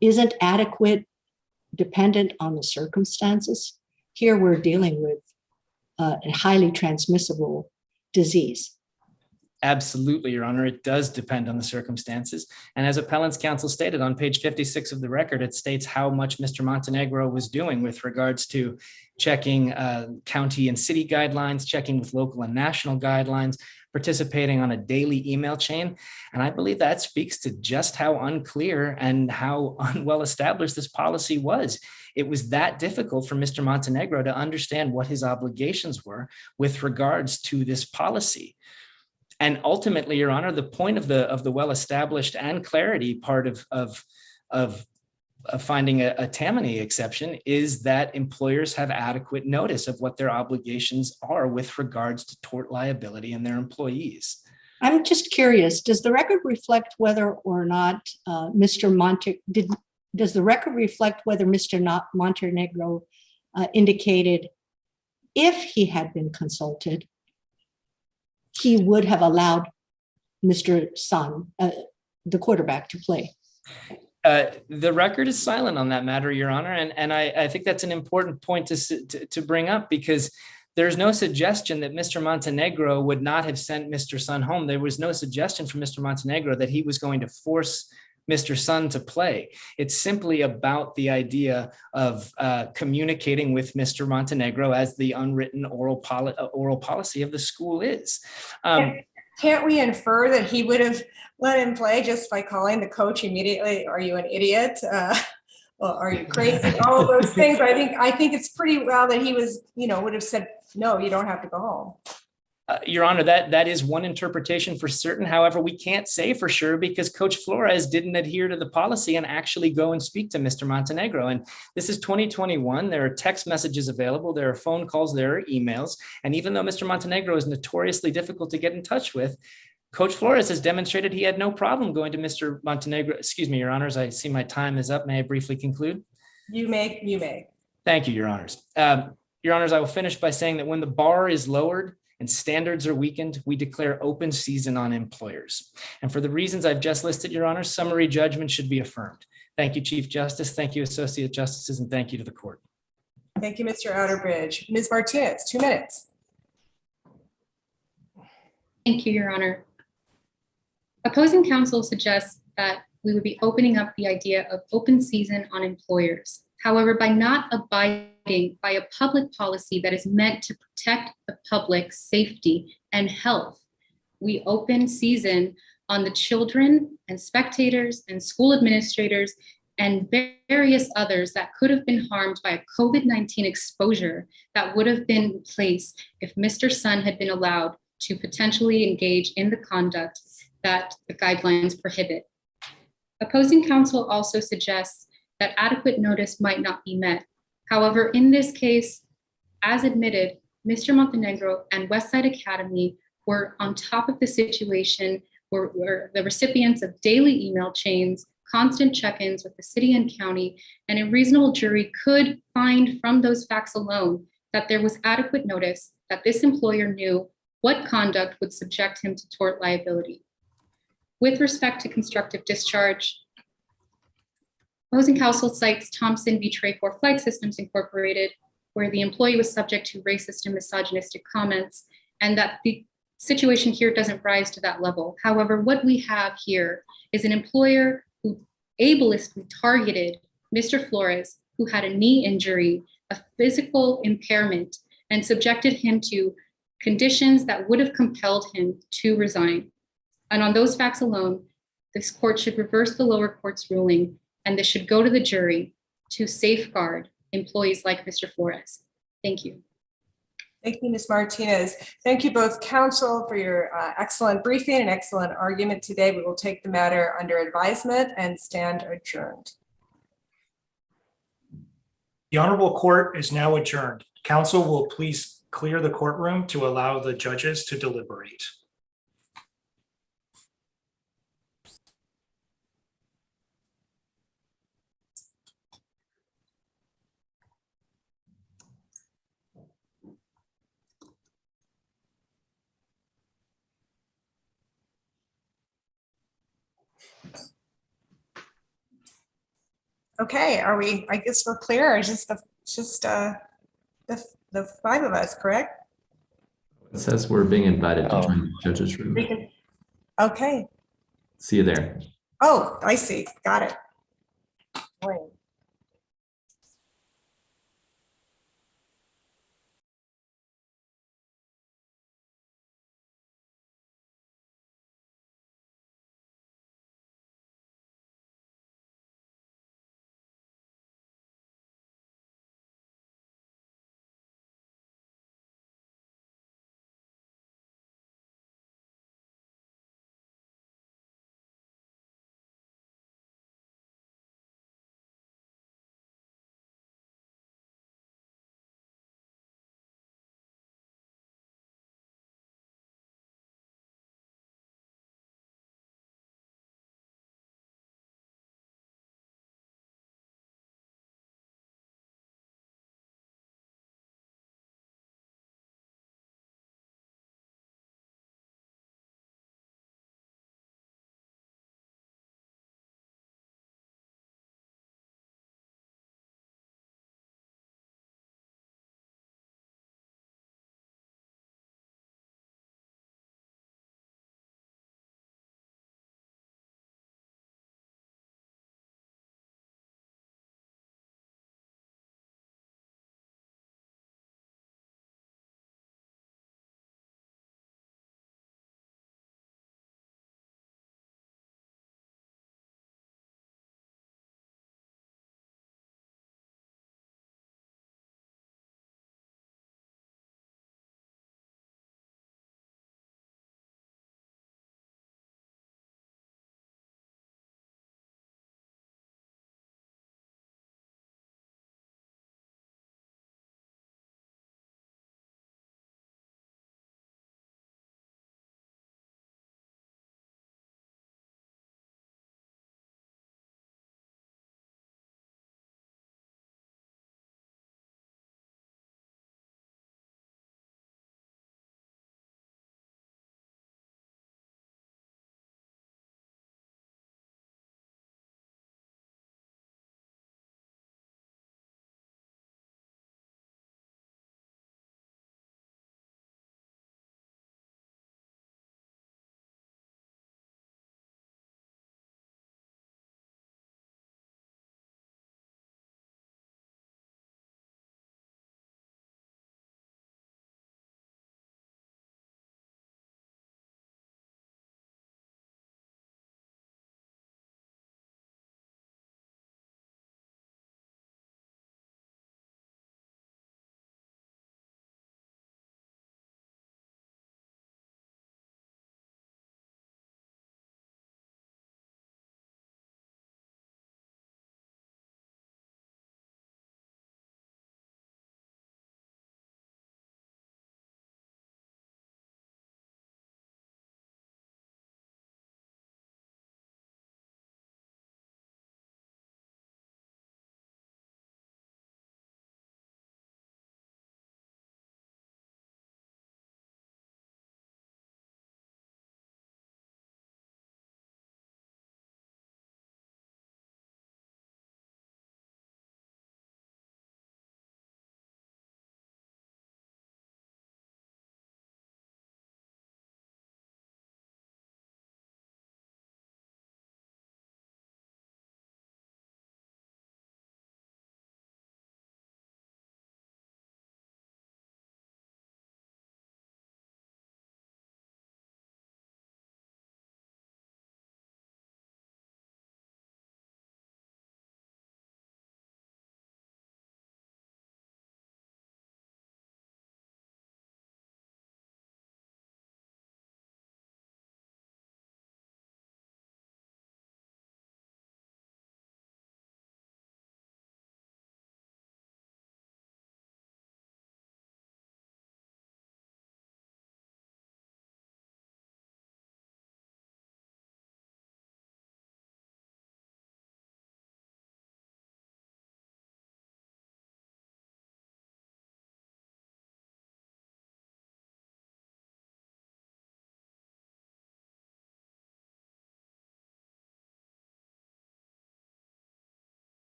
Isn't adequate dependent on the circumstances? Here we're dealing with a highly transmissible disease. Absolutely, Your Honor. It does depend on the circumstances. And as Appellant's counsel stated on page 56 of the record, it states how much Mr. Montenegro was doing with regards to checking county and city guidelines, checking with local and national guidelines, participating on a daily email chain. And I believe that speaks to just how unclear and how unwell established this policy was. It was that difficult for Mr. Montenegro to understand what his obligations were with regards to this policy. And ultimately, Your Honor, the point of the well-established and clarity part of finding a Tammany exception is that employers have adequate notice of what their obligations are with regards to tort liability and their employees. I'm just curious, does the record reflect whether or not does the record reflect whether Mr. Montenegro indicated if he had been consulted, he would have allowed Mr. Sun, the quarterback, to play? The record is silent on that matter, Your Honor, and I think that's an important point to bring up, because there's no suggestion that Mr. Montenegro would not have sent Mr. Sun home. There was no suggestion from Mr. Montenegro that he was going to force Mr. Sun to play. It's simply about the idea of communicating with Mr. Montenegro as the unwritten oral policy of the school is. Can't we infer that he would have let him play just by calling the coach immediately? Are you an idiot? Well, are you crazy? All of those things. I think it's pretty well that he was, would have said, no, you don't have to go home. Your Honor, that is one interpretation for certain. However, we can't say for sure because Coach Flores didn't adhere to the policy and actually go and speak to Mr. Montenegro. And this is 2021. There are text messages available. There are phone calls. There are emails. And even though Mr. Montenegro is notoriously difficult to get in touch with, Coach Flores has demonstrated he had no problem going to Mr. Montenegro. Excuse me, Your Honors. I see my time is up. May I briefly conclude? You may. Thank you, Your Honors. Your Honors, I will finish by saying that when the bar is lowered and standards are weakened, we declare open season on employers. And for the reasons I've just listed, Your Honor, summary judgment should be affirmed. Thank you, Chief Justice. Thank you, Associate Justices, and thank you to the court. Thank you, Mr. Outerbridge. Ms. Martinez, 2 minutes. Thank you, Your Honor. Opposing counsel suggests that we would be opening up the idea of open season on employers. However, by not abiding by a public policy that is meant to protect the public's safety and health, we open season on the children and spectators and school administrators and various others that could have been harmed by a COVID-19 exposure that would have been in place if Mr. Sun had been allowed to potentially engage in the conduct that the guidelines prohibit. Opposing counsel also suggests that adequate notice might not be met. However, in this case, as admitted, Mr. Montenegro and Westside Academy were on top of the situation, were the recipients of daily email chains, constant check-ins with the city and county, and a reasonable jury could find from those facts alone that there was adequate notice that this employer knew what conduct would subject him to tort liability. With respect to constructive discharge, opposing counsel cites Thompson v. Traycor Flight Systems Incorporated, where the employee was subject to racist and misogynistic comments, and that the situation here doesn't rise to that level. However, what we have here is an employer who ableistly targeted Mr. Flores, who had a knee injury, a physical impairment, and subjected him to conditions that would have compelled him to resign. And on those facts alone, this court should reverse the lower court's ruling, and this should go to the jury to safeguard employees like Mr. Flores. Thank you. Thank you, Ms. Martinez. Thank you both counsel for your excellent briefing and excellent argument today. We will take the matter under advisement and stand adjourned. The Honorable Court is now adjourned. Counsel will please clear the courtroom to allow the judges to deliberate. Okay, are we, I guess we're clear. It's just the 5 of us, correct? It says we're being invited to Oh. join the judge's room. Okay. See you there. Oh, I see. Got it. Wait.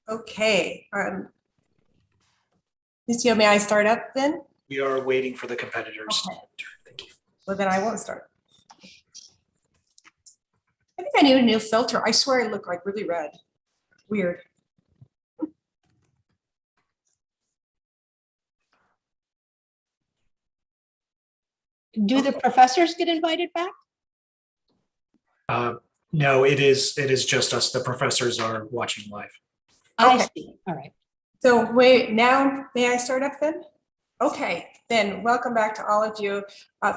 Okay. Ms. Yo, may I start up then? We are waiting for the competitors. Okay. Thank you. Well, then I won't start. I think I need a new filter. I swear I look like really red. Weird. Do the professors get invited back? No, it is just us. The professors are watching live. I Okay. see. All right. So wait, now may I start up then? Okay, then welcome back to all of you.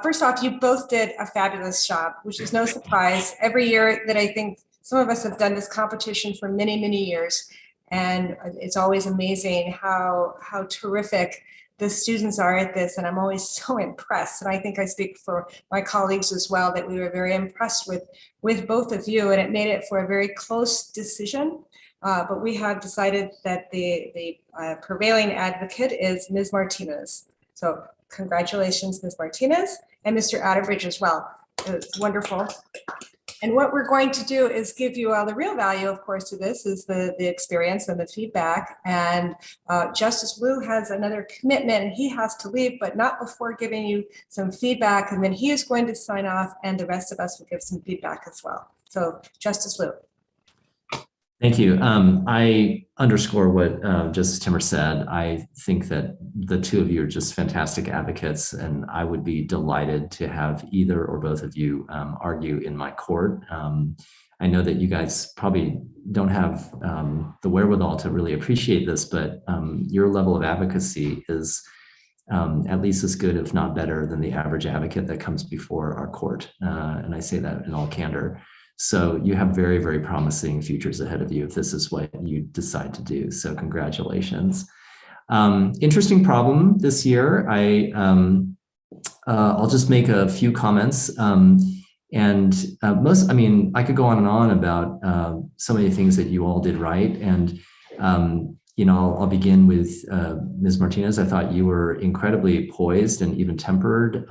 First off, you both did a fabulous job, which is no surprise. Every year that I think some of us have done this competition for many, many years. And it's always amazing how terrific the students are at this. And I'm always so impressed. And I think I speak for my colleagues as well, that we were very impressed with both of you. And it made it for a very close decision. But we have decided that the prevailing advocate is Ms. Martinez. So congratulations, Ms. Martinez, and Mr. Atterbridge as well. It's wonderful. And what we're going to do is give you all the real value, of course, to this is the experience and the feedback. And Justice Wu has another commitment and he has to leave, but not before giving you some feedback. And then he is going to sign off and the rest of us will give some feedback as well. So Justice Wu. Thank you. I underscore what Justice Timmer said. I think that the two of you are just fantastic advocates, and I would be delighted to have either or both of you argue in my court. I know that you guys probably don't have the wherewithal to really appreciate this, but your level of advocacy is at least as good, if not better, than the average advocate that comes before our court. And I say that in all candor. So you have very, very promising futures ahead of you if this is what you decide to do. So congratulations. Interesting problem this year. I'll just make a few comments. I could go on and on about so many things that you all did right. And, I'll begin with Ms. Martinez. I thought you were incredibly poised and even tempered.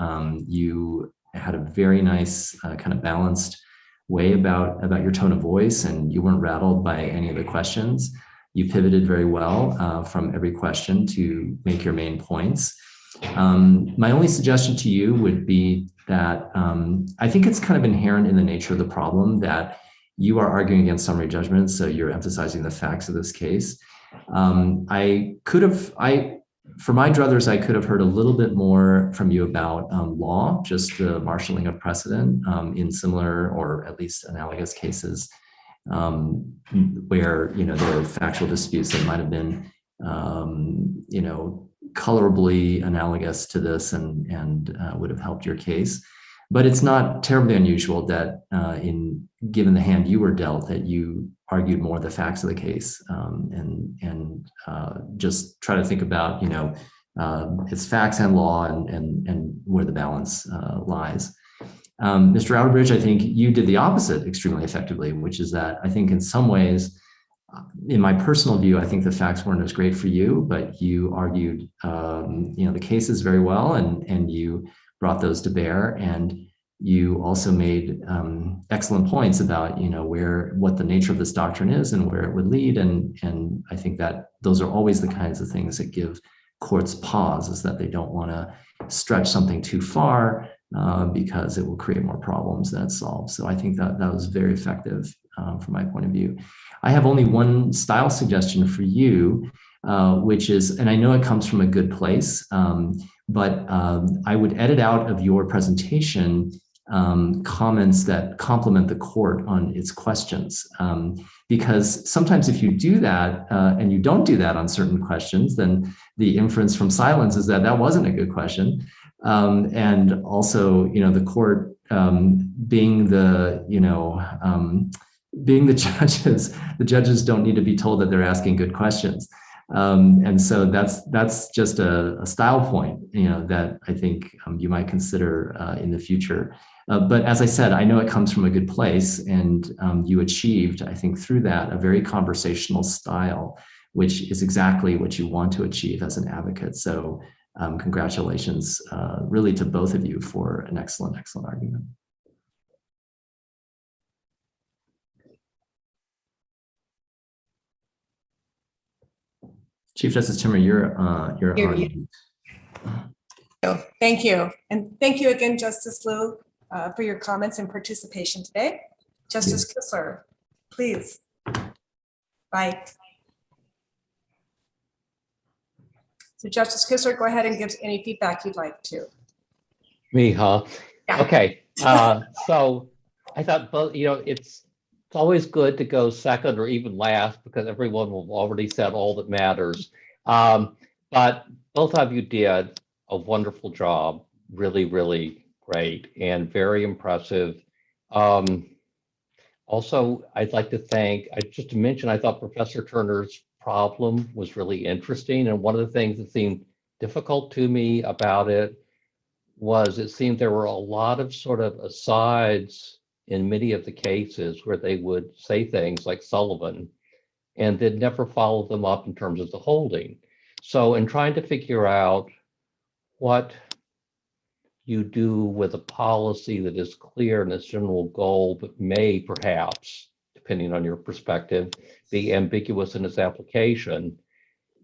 You had a very nice kind of balanced way about your tone of voice, and you weren't rattled by any of the questions. You pivoted very well from every question to make your main points. My only suggestion to you would be that I think it's kind of inherent in the nature of the problem that you are arguing against summary judgment, so you're emphasizing the facts of this case. For my druthers, I could have heard a little bit more from you about law, just the marshaling of precedent in similar or at least analogous cases where there are factual disputes that might have been colorably analogous to this and would have helped your case. But it's not terribly unusual that given the hand you were dealt, that you argued more the facts of the case and just try to think about, its facts and law and where the balance lies. Mr. Outerbridge, I think you did the opposite extremely effectively, which is that I think in some ways, in my personal view, I think the facts weren't as great for you, but you argued, the cases very well, and you brought those to bear, and you also made excellent points about what the nature of this doctrine is and where it would lead, and I think that those are always the kinds of things that give courts pause, is that they don't want to stretch something too far because it will create more problems than it solves. So I think that was very effective from my point of view. I have only one style suggestion for you, which is, and I know it comes from a good place, but I would edit out of your presentation comments that complement the court on its questions. Because sometimes if you do that and you don't do that on certain questions, then the inference from silence is that that wasn't a good question. And also, the court being the judges don't need to be told that they're asking good questions. And so that's just a style point, that I think you might consider in the future. But as I said, I know it comes from a good place, and you achieved, I think, through that a very conversational style, which is exactly what you want to achieve as an advocate. So congratulations, really, to both of you for an excellent, excellent argument. Chief Justice Timmer, you're You're on. muted. Thank you. And thank you again, Justice Liu, for your comments and participation today. Justice Kissler, please. Bye. So Justice Kissler, go ahead and give any feedback you'd like to. Me, huh? Yeah. Okay. So I thought, it's always good to go second or even last because everyone will have already said all that matters. But both of you did a wonderful job, really, really great and very impressive. Also, I'd like to thank, just to mention, I thought Professor Turner's problem was really interesting. And one of the things that seemed difficult to me about it was it seemed there were a lot of sort of asides in many of the cases where they would say things like Sullivan and they'd never follow them up in terms of the holding. So in trying to figure out what you do with a policy that is clear in its general goal, but may perhaps, depending on your perspective, be ambiguous in its application,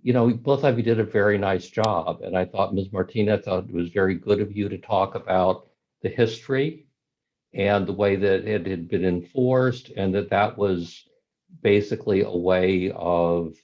both of you did a very nice job. And I thought Ms. Martinez thought it was very good of you to talk about the history and the way that it had been enforced, and that was basically a way of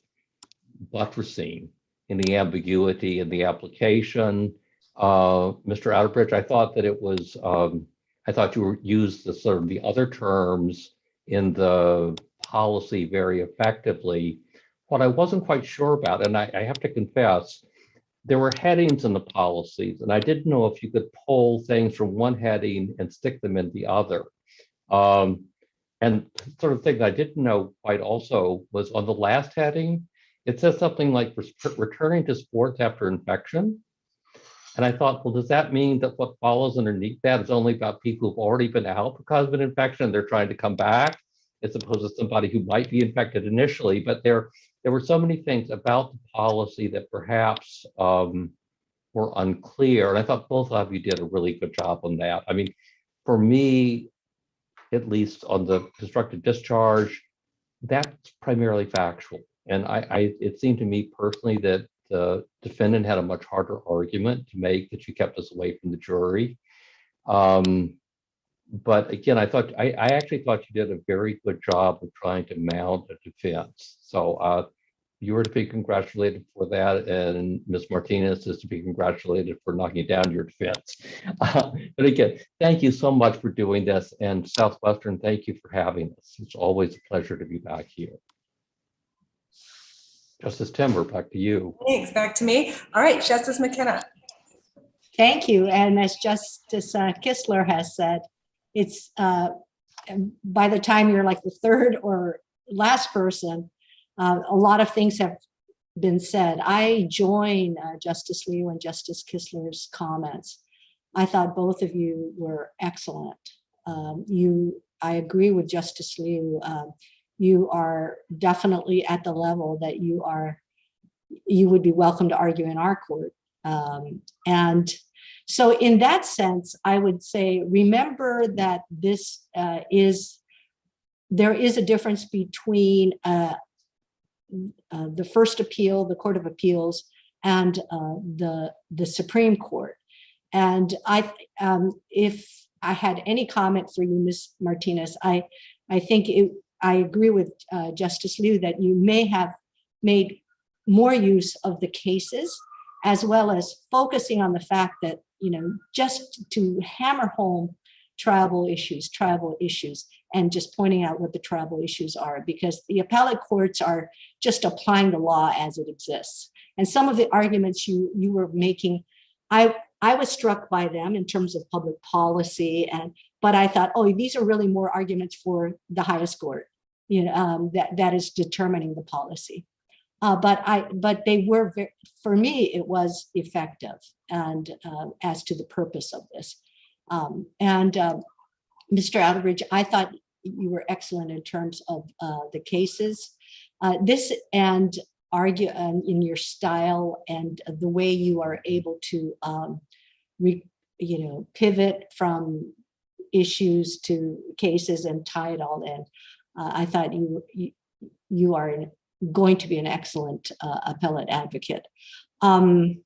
buttressing in the ambiguity in the application. Mr. Outerbridge, I thought that it was, I thought you used the sort of the other terms in the policy very effectively. What I wasn't quite sure about, and I have to confess, there were headings in the policies, and I didn't know if you could pull things from one heading and stick them in the other. And sort of thing that I didn't know quite also was on the last heading, it says something like returning to sports after infection. And I thought, well, does that mean that what follows underneath that is only about people who've already been out because of an infection and they're trying to come back, as opposed to somebody who might be infected initially? But there were so many things about the policy that perhaps were unclear. And I thought both of you did a really good job on that. I mean, for me, at least on the constructive discharge, that's primarily factual. And it seemed to me personally that the defendant had a much harder argument to make that you kept us away from the jury. But again, I actually thought you did a very good job of trying to mount a defense. So you were to be congratulated for that, and Ms. Martinez is to be congratulated for knocking down your defense. But again, thank you so much for doing this, and Southwestern, thank you for having us. It's always a pleasure to be back here. Justice Timber, back to you. Thanks, back to me. All right, Justice McKenna. Thank you. And as Justice Kissler has said, it's by the time you're like the third or last person, a lot of things have been said. I join Justice Liu and Justice Kissler's comments. I thought both of you were excellent. I agree with Justice Liu. You are definitely at the level that you would be welcome to argue in our court. And so in that sense, I would say, remember that there is a difference between the first appeal, the Court of Appeals, and the Supreme Court. And if I had any comment for you, Ms. Martinez, I think I agree with Justice Liu that you may have made more use of the cases, as well as focusing on the fact that, just to hammer home tribal issues, and just pointing out what the tribal issues are, because the appellate courts are just applying the law as it exists. And some of the arguments you were making, I was struck by them in terms of public policy, but I thought, oh, these are really more arguments for the highest court, that is determining the policy. But they were, for me, it was effective, and as to the purpose of this. Mr. Outerbridge, I thought you were excellent in terms of the cases. This and argue in your style and the way you are able to, pivot from issues to cases and tie it all in. I thought you are going to be an excellent appellate advocate. I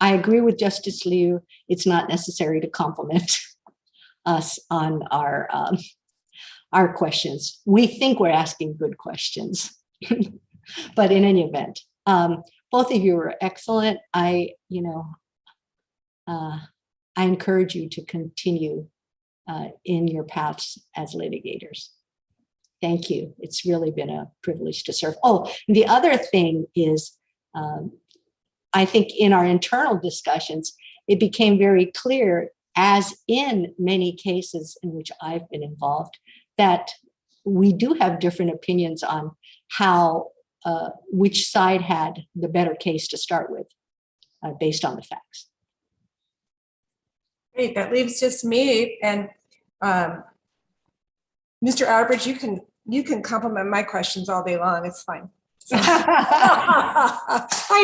agree with Justice Liu. It's not necessary to compliment us on our questions. We think we're asking good questions, but in any event, both of you were excellent. I encourage you to continue in your paths as litigators. Thank you. It's really been a privilege to serve. Oh, and the other thing is, I think in our internal discussions, it became very clear, as in many cases in which I've been involved, that we do have different opinions on how, which side had the better case to start with, based on the facts. Great, that leaves just me and Mr. Outerbridge, you can compliment my questions all day long. It's fine. I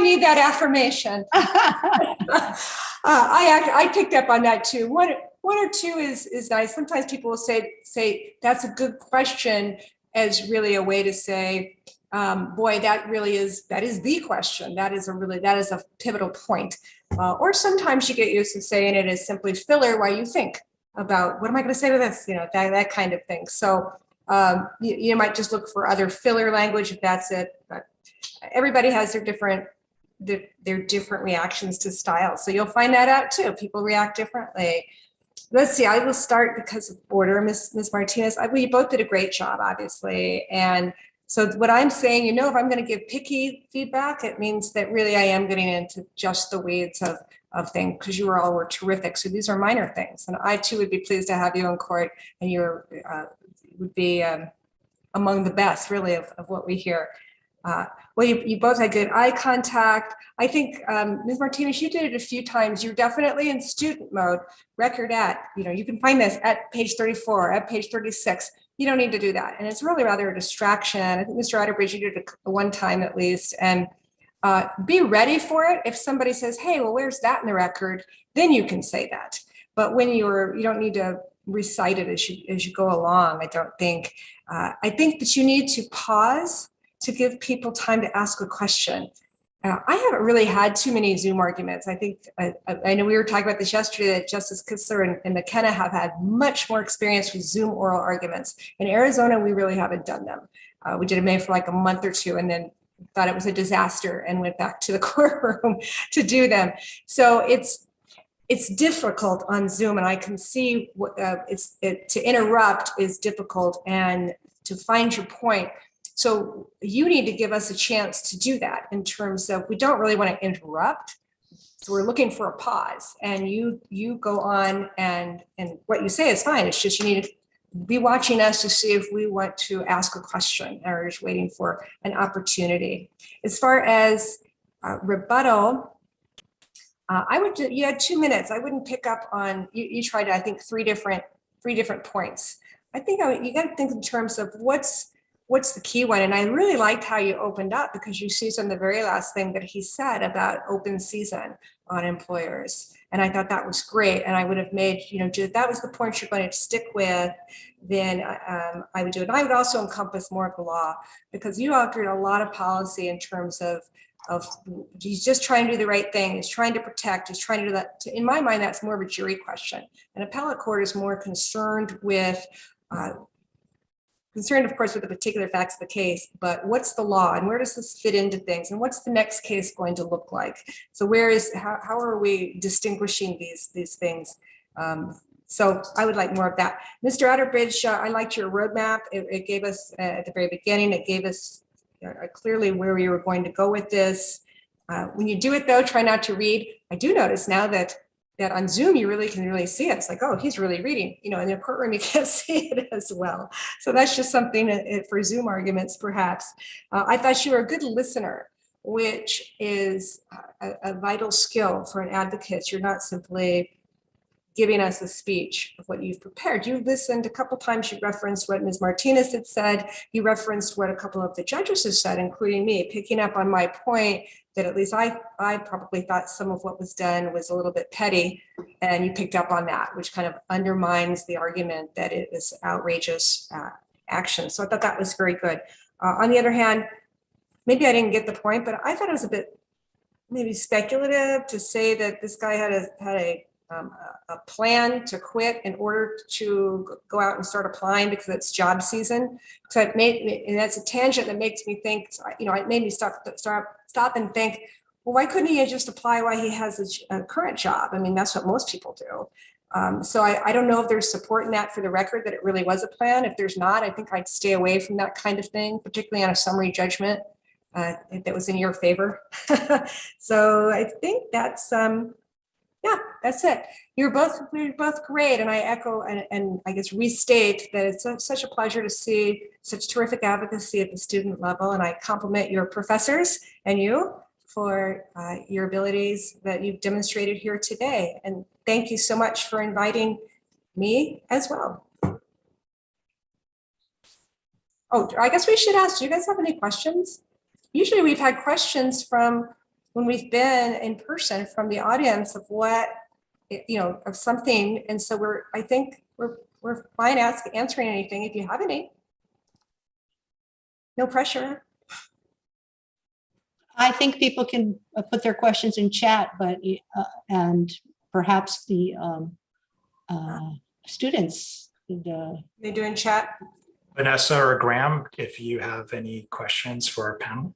need that affirmation. I picked up on that too. One or two is nice. Sometimes people will say that's a good question as really a way to say, boy, that is the question. That is a pivotal point. Or sometimes you get used to saying it as simply filler while you think about what am I going to say to this, that kind of thing. So you might just look for other filler language if that's it. But everybody has their different reactions to style. So you'll find that out too. People react differently. Let's see, I will start because of order. Ms. Martinez, we both did a great job, obviously. And so what I'm saying, if I'm going to give picky feedback, it means that really I am getting into just the weeds of things, because you all were terrific. So these are minor things. And I too would be pleased to have you in court, and you would be among the best really of what we hear. Well, you both had good eye contact. I think, Ms. Martinez, you did it a few times. You're definitely in student mode. Record at, you can find this at page 34, at page 36. You don't need to do that. And it's really rather a distraction. I think Mr. Outerbridge, you did it one time at least. And be ready for it. If somebody says, hey, well, where's that in the record? Then you can say that. But when you don't need to recite it as you go along, I don't think. I think that you need to pause to give people time to ask a question. I haven't really had too many Zoom arguments. I think, I know we were talking about this yesterday, that Justice Kistler and McKenna have had much more experience with Zoom oral arguments. In Arizona, we really haven't done them. We did them for like a month or two and then thought it was a disaster and went back to the courtroom to do them. So it's difficult on Zoom, and I can see what to interrupt is difficult and to find your point. So you need to give us a chance to do that in terms of, we don't really want to interrupt. So we're looking for a pause, and you go on and what you say is fine. It's just you need to be watching us to see if we want to ask a question or just waiting for an opportunity. As far as rebuttal, you had 2 minutes. I wouldn't pick up on, you tried, I think, three different points. I think you got to think in terms of what's the key one. And I really liked how you opened up, because you see some of the very last thing that he said about open season on employers. And I thought that was great. And I would have made, if that was the point you're going to stick with, then I would do it. And I would also encompass more of the law, because you offered a lot of policy in terms of he's just trying to do the right thing. He's trying to protect. He's trying to do that. In my mind, that's more of a jury question. An appellate court is more concerned, of course, with the particular facts of the case, but what's the law and where does this fit into things, and what's the next case going to look like? So how are we distinguishing these things? So I would like more of that. Mr. Outerbridge, I liked your roadmap. It gave us at the very beginning, it gave us clearly where we were going to go with this. When you do it though, try not to read. I do notice now that on Zoom, you really can see it. It's like, oh, he's really reading. In the courtroom, you can't see it as well. So that's just something for Zoom arguments, perhaps. I thought you were a good listener, which is a vital skill for an advocate. You're not simply giving us a speech of what you've prepared. You listened a couple times. You referenced what Ms. Martinez had said. You referenced what a couple of the judges have said, including me, picking up on my point that at least I probably thought some of what was done was a little bit petty, and you picked up on that, which kind of undermines the argument that it was outrageous action. So I thought that was very good. On the other hand, maybe I didn't get the point, but I thought it was a bit maybe speculative to say that this guy had a plan to quit in order to go out and start applying because it's job season. So it made me, and that's a tangent that makes me think, it made me stop and think, well, why couldn't he just apply while he has a current job? I mean, that's what most people do. So I don't know if there's support in that for the record that it really was a plan. If there's not, I think I'd stay away from that kind of thing, particularly on a summary judgment that was in your favor. So I think that's, that's it. You're both great. And I echo and I guess restate that it's such a pleasure to see such terrific advocacy at the student level. And I compliment your professors and you for your abilities that you've demonstrated here today. And thank you so much for inviting me as well. Oh, I guess we should ask, do you guys have any questions? Usually we've had questions from when we've been in person from the audience of what, of something. And so I think we're fine answering anything if you have any. No pressure. I think people can put their questions in chat, but and perhaps the students. They do in chat. Vanessa or Graham, if you have any questions for our panel.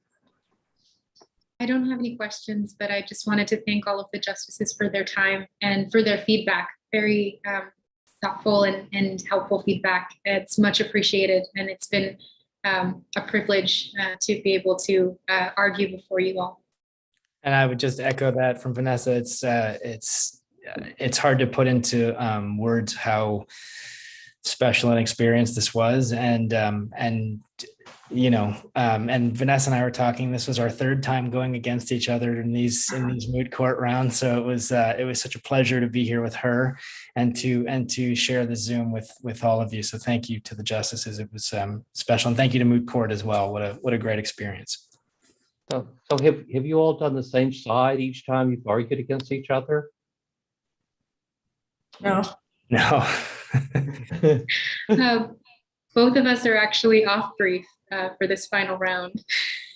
I don't have any questions, but I just wanted to thank all of the justices for their time and for their feedback. Very thoughtful and helpful feedback. It's much appreciated, and it's been a privilege to be able to argue before you all. And I would just echo that from Vanessa. It's hard to put into words how special an experience this was, and Vanessa and I were talking. This was our third time going against each other in these moot court rounds. So it was such a pleasure to be here with her and to share the Zoom with all of you. So thank you to the justices. It was special, and thank you to moot court as well. What a great experience. So have you all done the same side each time you've argued against each other? No. No. Both of us are actually off brief for this final round.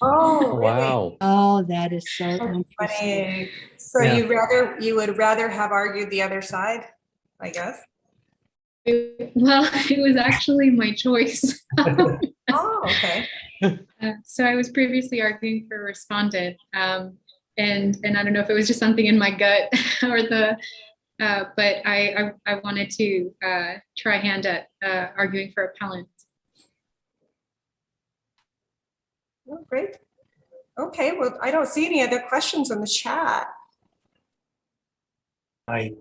Oh, really? Wow. Oh, that is so Funny. interesting. So Yeah. you would rather have argued the other side, I guess. Well, it was actually my choice. Oh, okay. So I was previously arguing for Respondent, and I don't know if it was just something in my gut or but I wanted to try hand at arguing for Appellant. Oh, great. Okay, well, I don't see any other questions in the chat. I